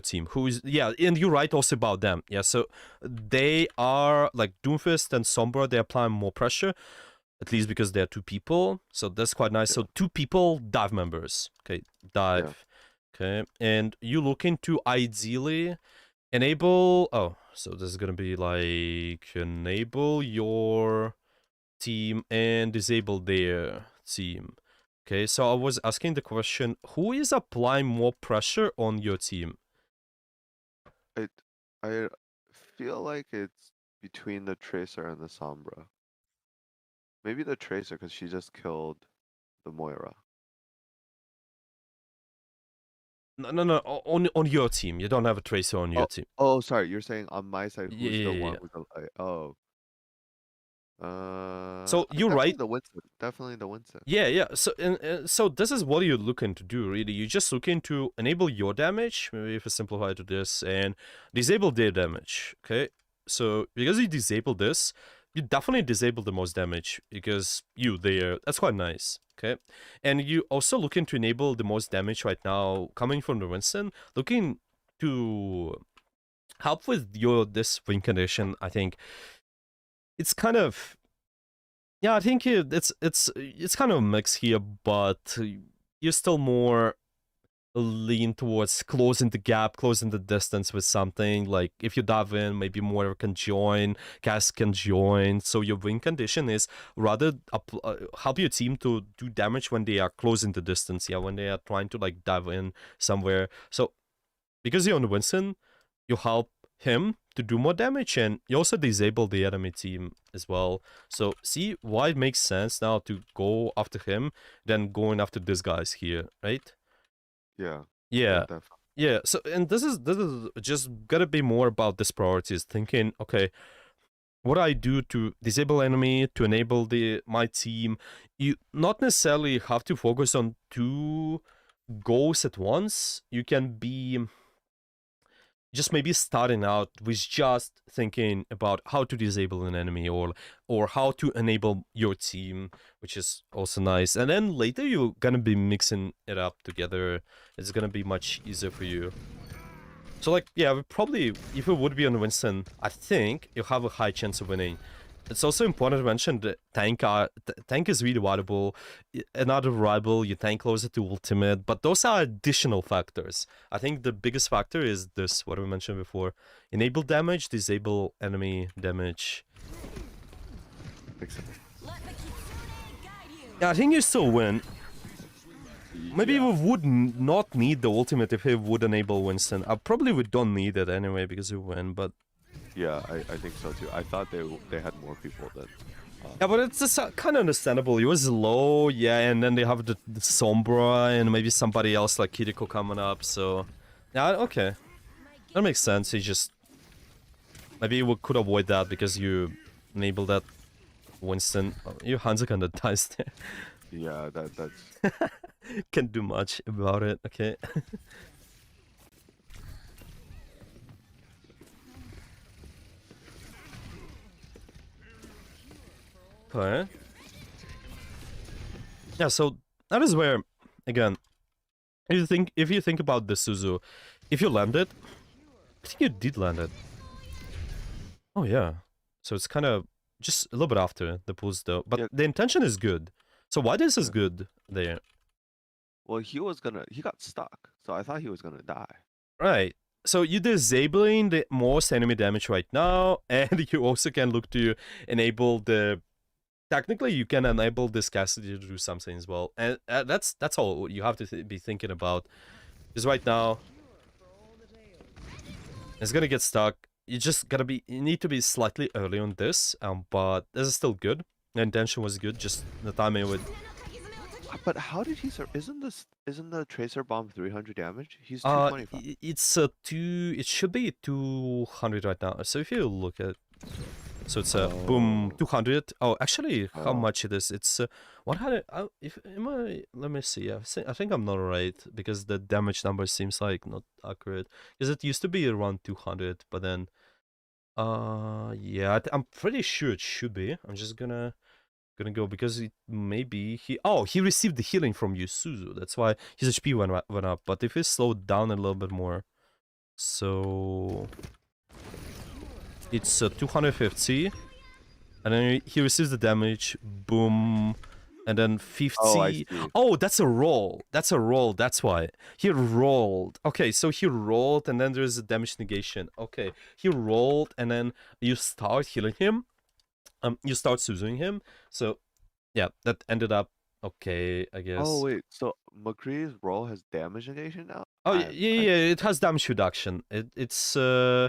team, who's, yeah, and you're right also about them, yeah. So they are like Doomfist and Sombra, they're applying more pressure, at least because they're two people. So that's quite nice. Yeah, So two people, dive members. Okay, yeah. dive. Okay, and you looking to ideally enable. Oh, so this is gonna be like enable your team and disable their team. Okay, so I was asking the question, who is applying more pressure on your team? I I feel like it's between the Tracer and the Sombra. Maybe the Tracer because she just killed the Moira. No, no, no, on your team. You don't have a tracer on your Oh, team. oh, sorry. You're saying on my side, Yeah, who's the yeah, one yeah. with the oh, So you're definitely right. the Winston. Definitely the Winston. Yeah, yeah. So so this is what you're looking to do, really. You're just looking to enable your damage, maybe if I simplify to this, and disable their damage. Okay. So because you disable this, you definitely disable the most damage because you there. That's quite nice. Okay. And you also looking to enable the most damage right now coming from the Winston, looking to help with your this win condition. I think it's kind of, yeah, I think it's kind of a mix here, but you're still more lean towards closing the gap, closing the distance with something. Like if you dive in, maybe more can join, cast can join. So your win condition is rather help your team to do damage when they are closing the distance. Yeah, when they are trying to like dive in somewhere. So because you're on Winston, you help him to do more damage, and you also disable the enemy team as well. So see why it makes sense now to go after him than going after these guys here, right? Yeah, yeah, Yeah. definitely. Yeah, so and this is just gotta be more about this priorities, thinking, okay, what I do to disable enemy, to enable the my team. You not necessarily have to focus on two goals at once. You can be just maybe starting out with just thinking about how to disable an enemy, or how to enable your team, which is also nice, and then later you're gonna be mixing it up together. It's gonna be much easier for you. So like, yeah, we probably, if it would be on Winston, I think you have a high chance of winning. It's also important to mention that tank is really valuable. Another rival, you tank closer to ultimate, but those are additional factors. I think the biggest factor is this, what we mentioned before. Enable damage, disable enemy damage. Makes sense. Yeah, I think you still win. Maybe Yeah, we would not need the ultimate if he would enable Winston. Probably we don't need it anyway because we win, but yeah, I think so too. I thought they had more people than. yeah, but it's just kind of understandable. He was low, yeah, and then they have the Sombra and maybe somebody else like Kiriko coming up, so... Yeah, okay. That makes sense. He just... Maybe we could avoid that because you enable that Winston... Oh, your Hanzo kinda dies there. Yeah, that's Can't do much about it, okay. Okay. Yeah, so that is where, again, if you think about the Suzu, if you land it, I think you did land it. Oh yeah. So it's kind of just a little bit after the pulls though, but Yeah, the intention is good. So why this is yeah. good there? Well, he got stuck, so I thought he was gonna die. Right. So you're disabling the most enemy damage right now, and you also can look to enable the. Technically, you can enable this scarcity to do something as well, and that's all you have to be thinking about. Because right now, it's gonna get stuck. You need to be slightly early on this, but this is still good. The intention was good, just the timing with. But how did he isn't the tracer bomb 300 damage? He's 225. It's it should be 200 right now. So if you look at, so it's a boom Oh, 200. Oh, actually, how oh, much it is? It's 100. If am I? Let me see. I think I'm not right because the damage number seems like not accurate. Because it used to be around 200, but then yeah, I'm pretty sure it should be. I'm just gonna go because it maybe he received the healing from Yusuzu. That's why his HP went up. But if he slowed down a little bit more, so it's 250, and then he receives the damage. Boom. And then oh, I 50. see. Oh, that's a roll. That's a roll. That's why. He rolled. Okay, so he rolled, and then there's a damage negation. Okay, he rolled, and then you start healing him. You start soothing him. So, yeah, that ended up okay, I Oh guess. wait, so McCree's role has damage negation now? Oh, yeah, yeah, it has damage reduction. It's oh,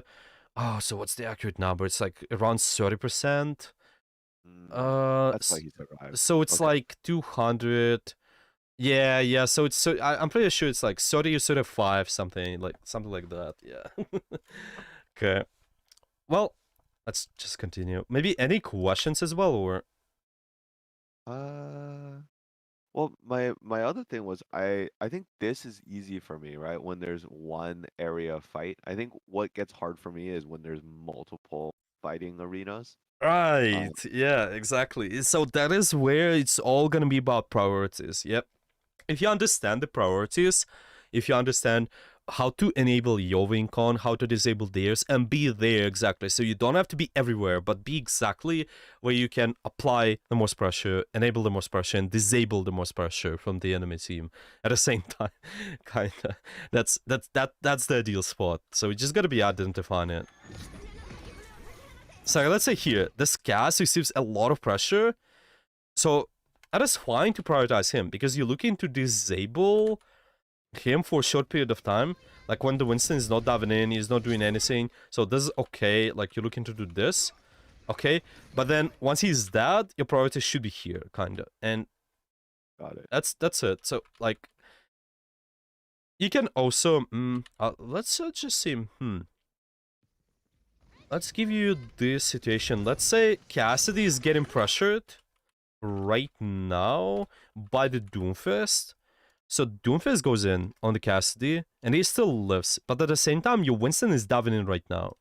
so what's the accurate number? It's like around 30%. That's why he survived. So it's Okay, like 200. Yeah, yeah. So I'm pretty sure it's like 30 or 35, something like that. Yeah. Okay. Well, let's just continue. Maybe any questions as well, or uh. Well, my other thing was I think this is easy for me, right? When there's one area fight. I think what gets hard for me is when there's multiple fighting arenas. right? Um, Yeah, exactly. So that is where it's all gonna be about priorities. Yep. If you understand the priorities, if you understand how to enable your Wincon, how to disable theirs, and be there exactly. So you don't have to be everywhere, but be exactly where you can apply the most pressure, enable the most pressure, and disable the most pressure from the enemy team at the same time. Kinda. That's the ideal spot. So we just gotta be identifying it. So let's say here, this gas receives a lot of pressure. So that is fine to prioritize him because you're looking to disable him for a short period of time. Like when the Winston is not diving in, he's not doing anything. So this is okay. Like you're looking to do this. Okay. But then once he's dead, your priority should be here, kinda. And got it. that's it. So like you can also let's just see. Let's give you this situation. Let's say Cassidy is getting pressured right now by the Doomfist. So Doomfist goes in on the Cassidy, and he still lives. But at the same time, your Winston is diving in right now.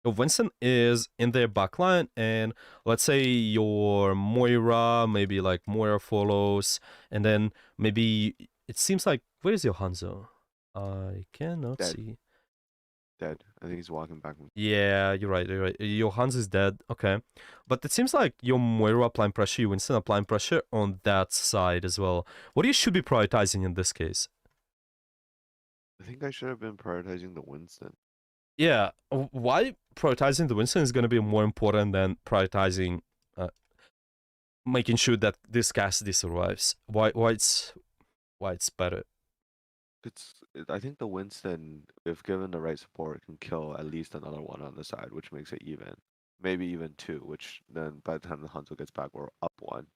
Your Winston is in their backline, and let's say your Moira, maybe like Moira follows, and then maybe it seems like where is your Hanzo? I cannot Dead, see. dead. I think he's walking back. Yeah, you're right. You're right. Your Hans is dead. Okay, but it seems like your Moira applying pressure, your Winston applying pressure on that side as well. What you should be prioritizing in this case? I think I should have been prioritizing the Winston. Yeah, why prioritizing the Winston is going to be more important than prioritizing, making sure that this Cassidy survives. Why it's better? I think the Winston, if given the right support, can kill at least another one on the side, which makes it even. Maybe even two, which then by the time the Hanzo gets back, we're up one.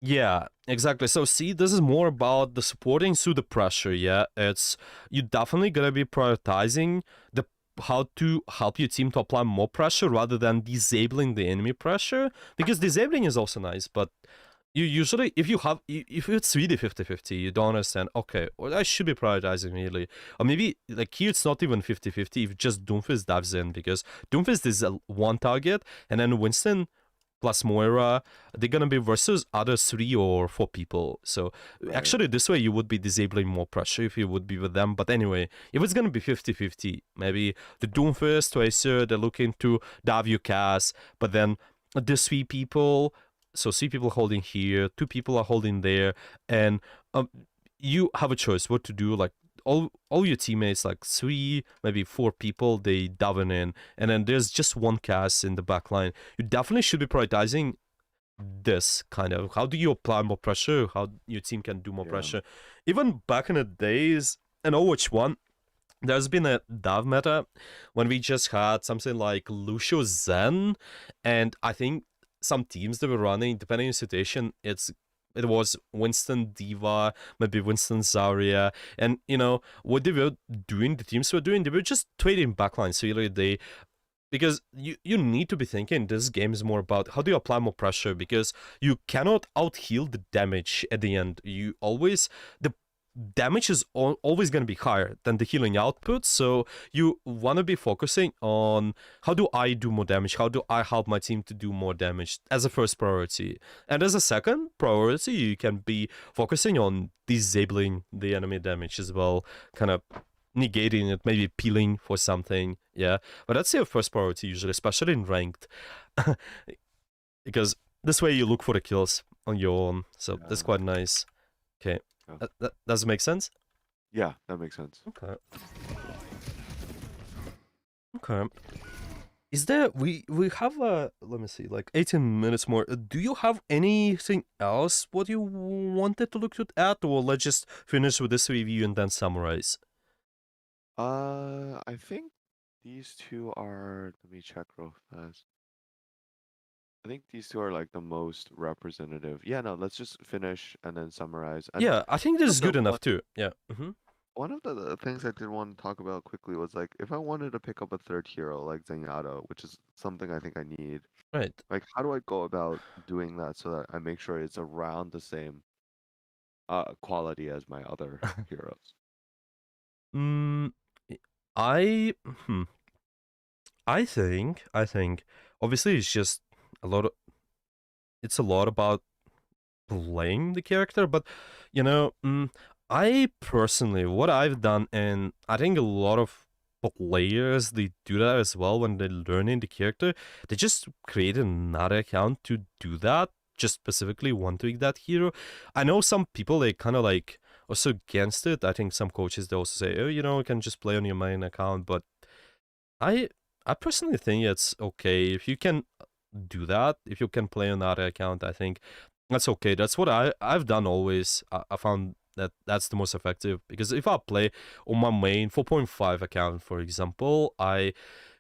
Yeah, exactly. So see, this is more about the supporting through the pressure. Yeah, it's you definitely gonna be prioritizing the how to help your team to apply more pressure rather than disabling the enemy pressure, because disabling is also nice, but you usually if it's really 50-50, you don't understand, okay, well, I should be prioritizing really, or maybe like here it's not even 50-50 if just Doomfist dives in, because Doomfist is a one target, and then Winston plus Moira, they're gonna be versus other 3 or 4 people. So Right. actually, this way you would be disabling more pressure if you would be with them. But anyway, if it's gonna be 50-50, maybe the Doomfist, Tracer, they're looking to W Cass, but then the 3 people, so 3 people holding here, 2 people are holding there, and you have a choice what to do. Like all your teammates, like 3, maybe 4 people, they dive in, and then there's just one cast in the back line. You definitely should be prioritizing this kind of. How do you apply more pressure? How your team can do more Yeah. pressure? Even back in the days in Overwatch 1, there's been a dive meta when we just had something like Lucio Zen, and I think some teams that were running, depending on the situation, it was Winston Diva, maybe Winston Zarya, and what they were doing, the teams were doing, they were just trading backlines. Really, because you need to be thinking this game is more about how do you apply more pressure, because you cannot out heal the damage at the end. The damage is always going to be higher than the healing output, so you want to be focusing on how do I do more damage, how do I help my team to do more damage as a first priority, and as a second priority you can be focusing on disabling the enemy damage as well, kind of negating it, maybe peeling for something. Yeah, but that's your first priority usually, especially in ranked. Because this way you look for the kills on your own, so that's quite nice. Okay, does it make sense? Yeah, that makes sense. Okay. Is there we have let me see, like 18 minutes more. Do you have anything else what you wanted to look at, or let's just finish with this review and then summarize? I think these two are, let me check real fast. I think these two are like the most representative. Yeah, no, let's just finish and then summarize. And Yeah, I think this one is of the good enough one, too. Yeah. one of the things I did want to talk about quickly was like if I wanted to pick up a third hero like Zenyatta, which is something I think I need, Right. like how do I go about doing that so that I make sure it's around the same quality as my other heroes? Mm, I hmm. I think obviously a lot of it's a lot about playing the character, but I personally, what I've done, and I think a lot of players they do that as well when they're learning the character, they just create another account to do that, just specifically wanting that hero. I know some people they kind of like also against it. I think some coaches they also say, oh, you can just play on your main account, but I I personally think it's okay if you can do that. If you can play on that account, I think that's okay. That's what I've done always. I found that that's the most effective, because if I play on my main 4.5 account, for example, I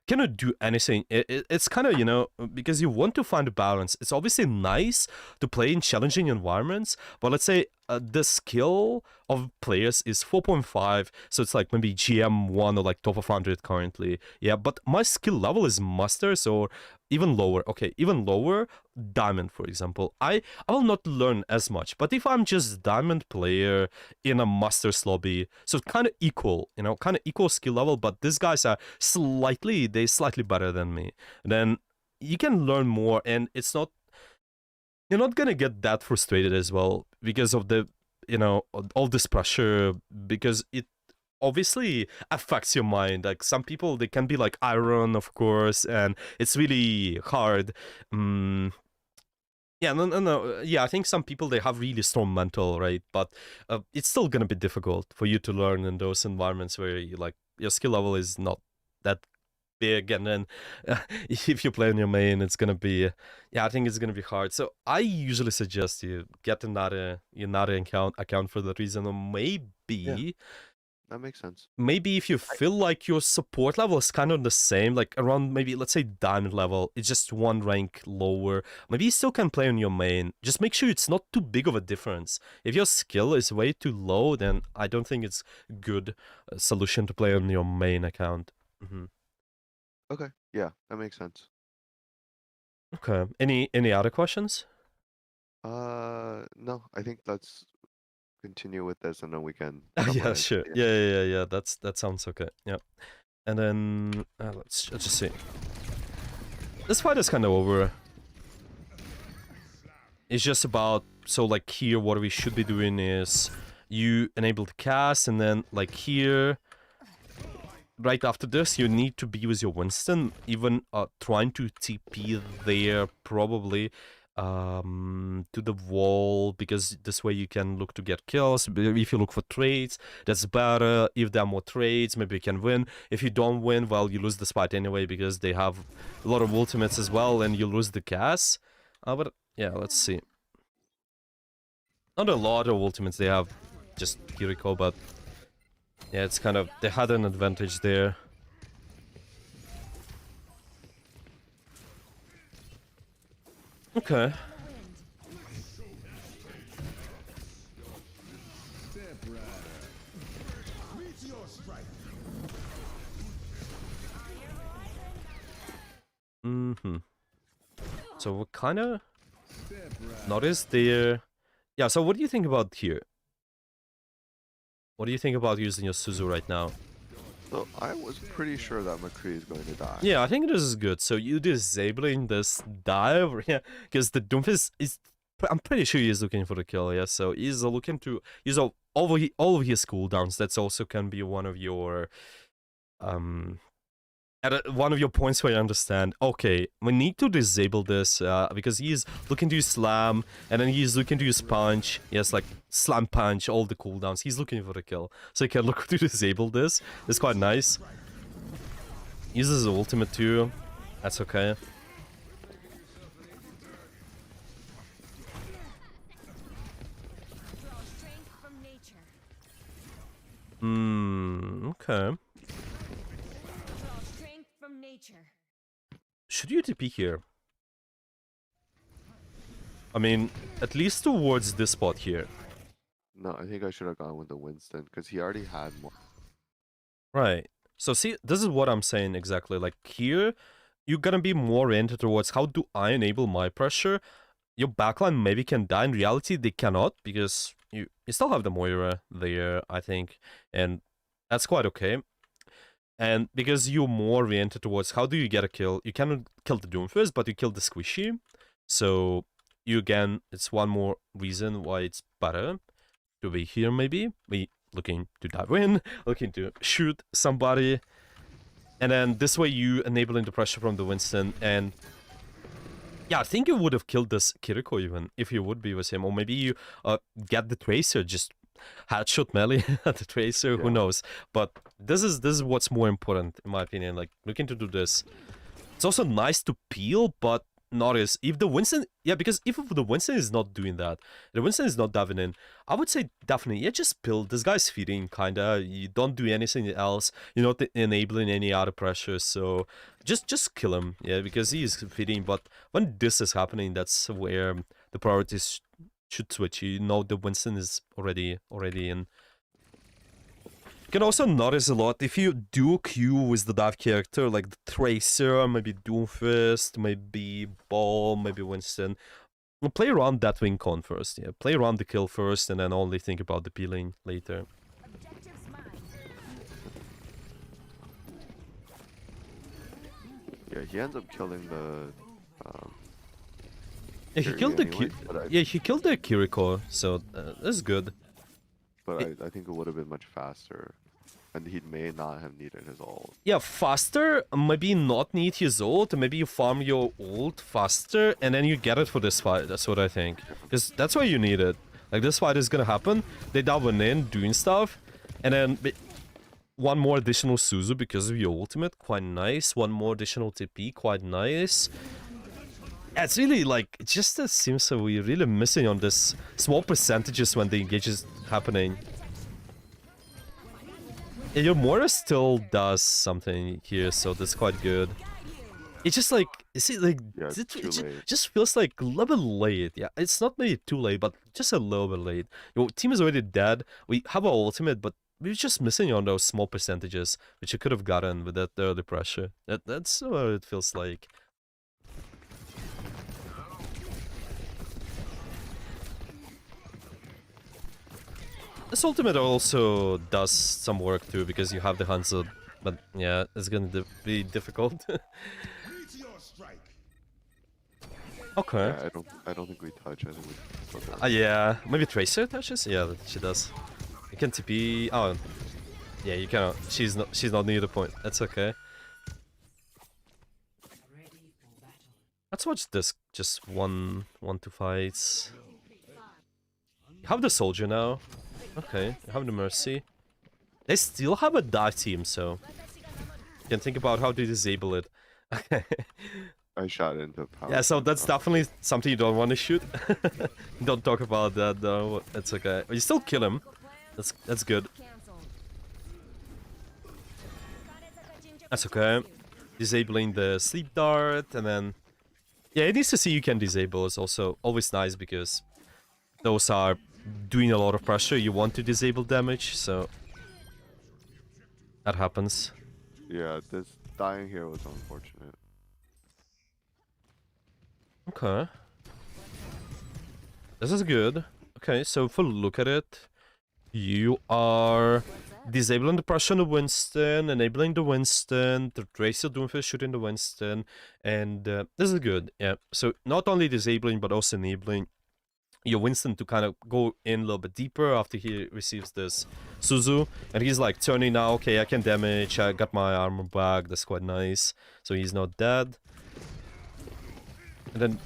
cannot do anything. It's kind of, because you want to find a balance. It's obviously nice to play in challenging environments, but let's say the skill of players is 4.5, so it's like maybe GM1 or like top of 100 currently. Yeah, but my skill level is masters or even lower. Okay, even lower, diamond, for example. I will not learn as much, but if I'm just diamond player in a masters lobby, so kind of equal, kind of equal skill level, but these guys are slightly better than me, then you can learn more, and you're not gonna get that frustrated as well because of the all this pressure, because it obviously affects your mind. Like some people they can be like iron, of course, and it's really hard. Yeah, no. Yeah, I think some people they have really strong mental, right? But it's still gonna be difficult for you to learn in those environments where you like your skill level is not that big, and then if you play on your main, it's gonna be, yeah, I think it's gonna be hard. So I usually suggest you get another account for that reason, or Yeah, maybe that makes sense. maybe if you I, feel like your support level is kind of the same, like around maybe let's say diamond level, it's just one rank lower, maybe you still can play on your main. Just make sure it's not too big of a difference. If your skill is way too low, then I don't think it's good solution to play on your main account. okay, yeah, that makes sense. Okay, any other questions? No, I think let's continue with this and then we can Yeah, summarize sure. at the end. Yeah. That sounds okay. Yeah. And then let's just see. This fight is kind of over. It's just about, so like here what we should be doing is you enable the cast, and then like here right after this you need to be with your Winston, even trying to TP there probably to the wall, because this way you can look to get kills. If you look for trades, that's better. If there are more trades, maybe you can win. If you don't win, well, you lose the fight anyway, because they have a lot of ultimates as well, and you lose the cast. But yeah, let's see. Not a lot of ultimates, they have just Kiriko, but yeah, it's kind of, they had an advantage there. Okay. Mm-hmm. So what kind of noticed there? Yeah, so what do you think about here? What do you think about using your Suzu right now? So I was pretty sure that McCree is going to die. Yeah, I think this is good. So you disabling this dive, yeah, because the Doomfist is, I'm pretty sure he's looking for the kill, yeah. So he's looking to use all of his cooldowns. That's also can be one of your one of your points where you understand, okay, we need to disable this because he's looking to use slam, and then he's looking to use punch. He has like slam punch, all the cooldowns. He's looking for the kill, so he can look to disable this. It's quite nice. Uses his ultimate too. That's okay. Okay. Should you TP here? I mean, at least towards this spot here. No, I think I should have gone with the Winston because he already had more. Right. So see, this is what I'm saying exactly. Like here, you're gonna be more oriented towards how do I enable my pressure. Your backline maybe can die. In reality, they cannot, because you still have the Moira there, I think, and that's quite okay. And because you're more oriented towards how do you get a kill, you cannot kill the Doomfist, but you kill the Squishy. So you again, it's one more reason why it's better to be here. Maybe we looking to dive in, looking to shoot somebody, and then this way you enabling the pressure from the Winston. And yeah, I think you would have killed this Kiriko even if you would be with him, or maybe you get the Tracer, just headshot melee at the Tracer, Yeah. who knows. But this is what's more important in my opinion, like looking to do this. It's also nice to peel, but not as if the Winston, yeah, because if the Winston is not doing that, the Winston is not diving in, I would say definitely, yeah, just peel. This guy's feeding, kinda. You don't do anything else. You're not enabling any other pressure, so just kill him, yeah, because he is feeding. But when this is happening, that's where the priorities should switch. You know, the Winston is already in. You can also notice a lot if you do Q with the dive character, like the Tracer, maybe Doomfist, maybe Ball, maybe Winston. Play around that wing con first, yeah. Play around the kill first, and then only think about the peeling later. Yeah, he ends up killing the. Yeah, he killed the anyway, yeah, he killed the Kiriko, so that's good. But I think it would have been much faster, and he may not have needed his ult. Yeah, faster, maybe not need his ult, maybe you farm your ult faster, and then you get it for this fight. That's what I think. Because that's why you need it. Like, this fight is gonna happen, they dive in, doing stuff, and then one more additional Suzu because of your ultimate, quite nice. One more additional TP, quite nice. Yeah, it's really like, it just seems that we're really missing on this small percentages when the engage is happening. Yeah, your Moira still does something here, so that's quite good. It's just like, is it like, Yeah, it's too late. just feels like a little bit late. Yeah, it's not maybe too late, but just a little bit late. Your team is already dead. We have our ultimate, but we're just missing on those small percentages, which you could have gotten with that early pressure. That's what it feels like. This ultimate also does some work too, because you have the Hanzo, but yeah, it's gonna be difficult. Okay. Yeah, I don't think we touch. I think we go there. Yeah, maybe Tracer touches? Yeah, she does. You can TP. Oh, yeah, you cannot. She's not near the point. That's okay. Let's watch this. Just one two fights. You have the soldier now. Okay, you have the mercy. They still have a dive team, so you can think about how to disable it. Okay. I shot into Yeah, power so plant. that's definitely something you don't want to shoot. Don't talk about that though. It's okay. You still kill him. That's good. That's okay. Disabling the sleep dart, and then yeah, it needs to see you can disable is also always nice because those are doing a lot of pressure. You want to disable damage, so that happens. Yeah, this dying here was unfortunate. Okay, this is good. Okay, so if we look at it, you are disabling the pressure on the Winston, enabling the Winston, the Tracer Doomfist shooting the Winston, and this is good. Yeah, so not only disabling but also enabling your Winston to kind of go in a little bit deeper after he receives this Suzu, and he's like turning now. Okay, I can damage. I got my armor back. That's quite nice. So he's not dead. And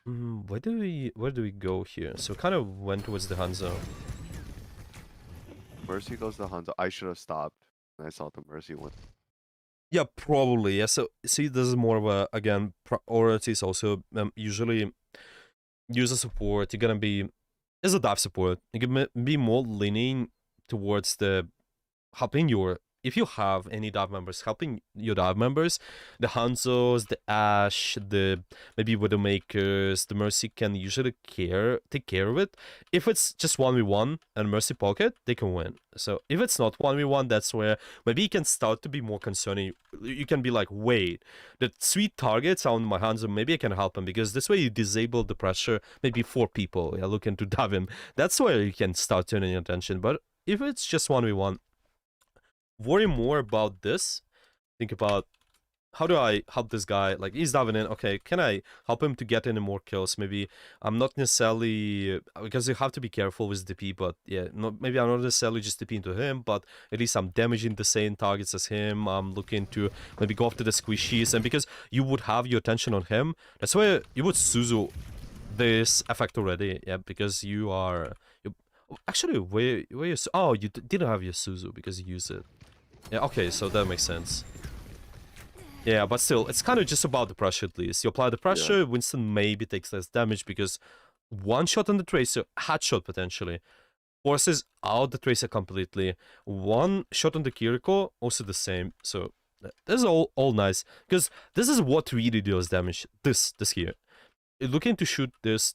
then, where do we go here? So kind of went towards the Hanzo. Mercy goes to Hanzo. I should have stopped. And I saw the Mercy one. Yeah, probably. Yeah. So see, this is more of a again priorities. Also, usually user support. You're gonna be as a dive support. You can be more leaning towards the helping your if you have any dive members helping your dive members, the Hanzos, the Ash, the maybe Widowmakers, the Mercy can usually take care of it. If it's just 1v1 and Mercy pocket, they can win. So if it's not 1v1, that's where maybe you can start to be more concerning. You can be like, wait, the sweet targets on my Hanzo, maybe I can help him because this way you disable the pressure, maybe 4 people looking to dive him. That's where you can start turning your attention. But if it's just 1v1, worry more about this. Think about how do I help this guy? Like he's diving in. Okay, can I help him to get any more kills? Maybe I'm not necessarily because you have to be careful with DP. But yeah, maybe I'm not necessarily just DP into him, but at least I'm damaging the same targets as him. I'm looking to maybe go after the squishies, and because you would have your attention on him, that's why you would Suzu this effect already. Yeah, because you are. Actually, where you? Oh, you didn't have your Suzu because you used it. Yeah, okay, so that makes sense. Yeah, but still, it's kind of just about the pressure at least. You apply the Yeah. pressure, Winston maybe takes less damage because one shot on the Tracer, headshot potentially, forces out the Tracer completely. One shot on the Kiriko, also the same. So this is all nice. Because this is what really deals damage. This here. You're looking to shoot this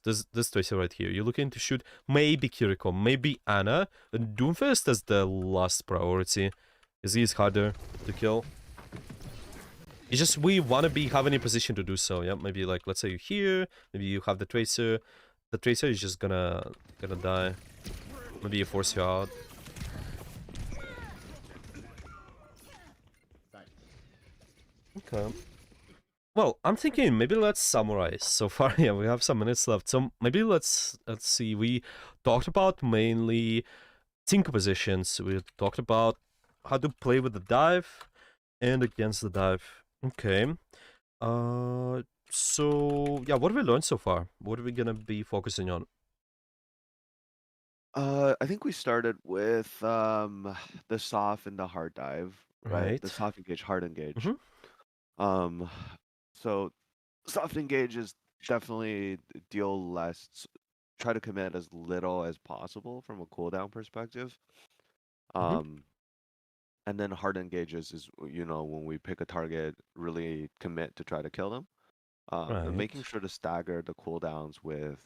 Tracer right here. You're looking to shoot maybe Kiriko, maybe Anna. And Doomfist is the last priority. Because he is harder to kill. It's just we want to be having a position to do so. Yeah, maybe like let's say you're here, maybe you have the Tracer. The Tracer is just gonna die. Maybe you force you out. Okay. Well, I'm thinking maybe let's summarize. So far, yeah, we have some minutes left. So maybe let's see. We talked about mainly team compositions. We talked about how to play with the dive and against the dive. Okay. So yeah, what have we learned so far? What are we gonna be focusing on? I think we started with the soft and the hard dive, right? The Right. soft engage, hard engage. Mm-hmm. Um, so soft engage is definitely deal less, try to commit as little as possible from a cooldown perspective. Mm-hmm. Um, and then hard engages is when we pick a target, really commit to try to kill them. And Right. making sure to stagger the cooldowns with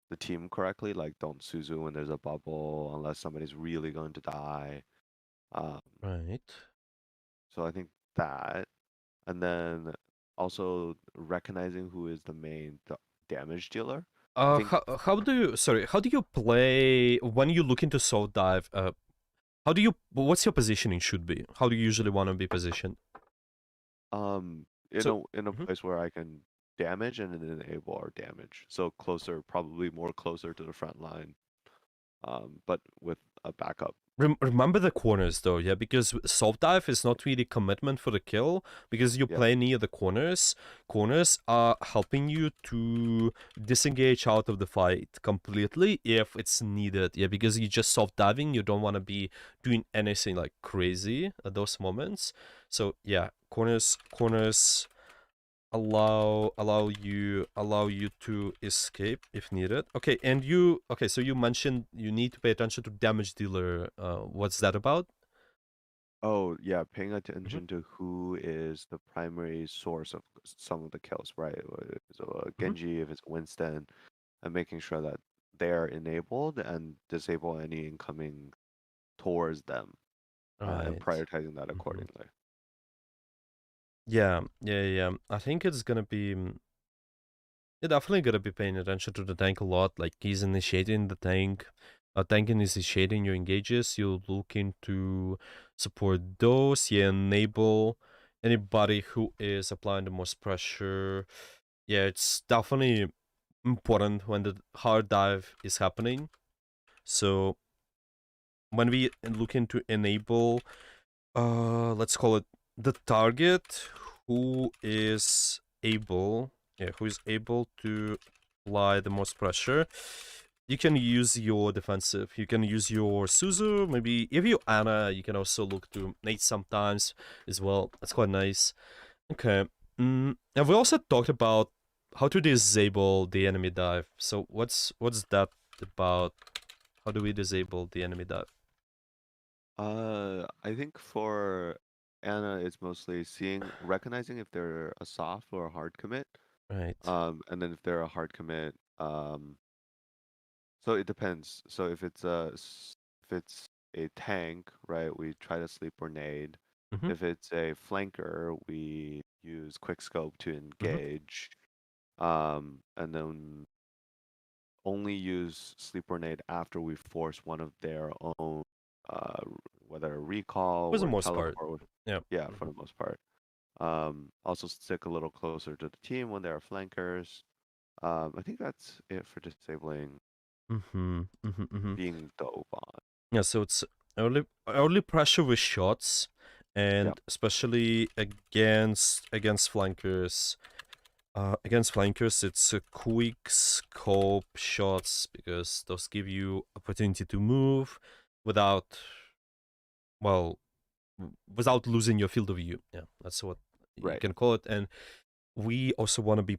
the team correctly, like don't Suzu when there's a bubble unless somebody's really going to die. Um, Right. so I think that, and then also recognizing who is the main damage dealer. I think How do you play when you look into soul dive? What's your positioning should be? How do you usually want to be positioned? um So, in a mhm. place where I can damage and then enable our damage. So closer, probably more closer to the front line, but with a backup. Remember the corners though, yeah, because soft dive is not really commitment for the kill because you Yep. play near the corners. Corners are helping you to disengage out of the fight completely if it's needed, yeah, because you just soft diving, you don't want to be doing anything like crazy at those moments. So yeah, corners allow you to escape if needed. Okay, and so you mentioned you need to pay attention to damage dealer. What's that about? Oh, yeah, paying Mm-hmm, attention to who is the primary source of some of the kills, right? So mm-hmm. Genji, if it's Winston, and making sure that they're enabled and disable any incoming towards them, and Right. prioritizing that Mm-hmm. accordingly. Yeah. I think it's gonna be. You're definitely gonna be paying attention to the tank a lot. Like he's initiating the tank. Tank initiating your engages. You're looking to support those. You enable anybody who is applying the most pressure. Yeah, it's definitely important when the hard dive is happening. So when we looking to enable, let's call it the target who is able, who is able to apply the most pressure. You can use your defensive. You can use your Suzu. Maybe if you Ana, you can also look to Nate sometimes as well. That's quite nice. Okay. And we also talked about how to disable the enemy dive. So what's that about? How do we disable the enemy dive? I think for Anna, it's mostly recognizing if they're a soft or a hard commit. Right. And then if they're a hard commit, so it depends. So if it's a tank, right, we try to sleep or nade. Mm-hmm. If it's a flanker, we use quick scope to Mm-hmm. engage. And then only use sleep or nade after we force one of their own, uh, whether a recall For the or most part. teleport. Yeah. Yeah, for Mm-hmm. the most part. Also stick a little closer to the team when there are flankers. I think that's it for disabling Mm-hmm. Mm-hmm. Mm-hmm. being dove on. Yeah, so it's early pressure with shots, Yeah, and especially against flankers. Against flankers, it's a quick scope shots because those give you opportunity to move without, well, without losing your field of view. Yeah, that's what you right. can call it. And we also want to be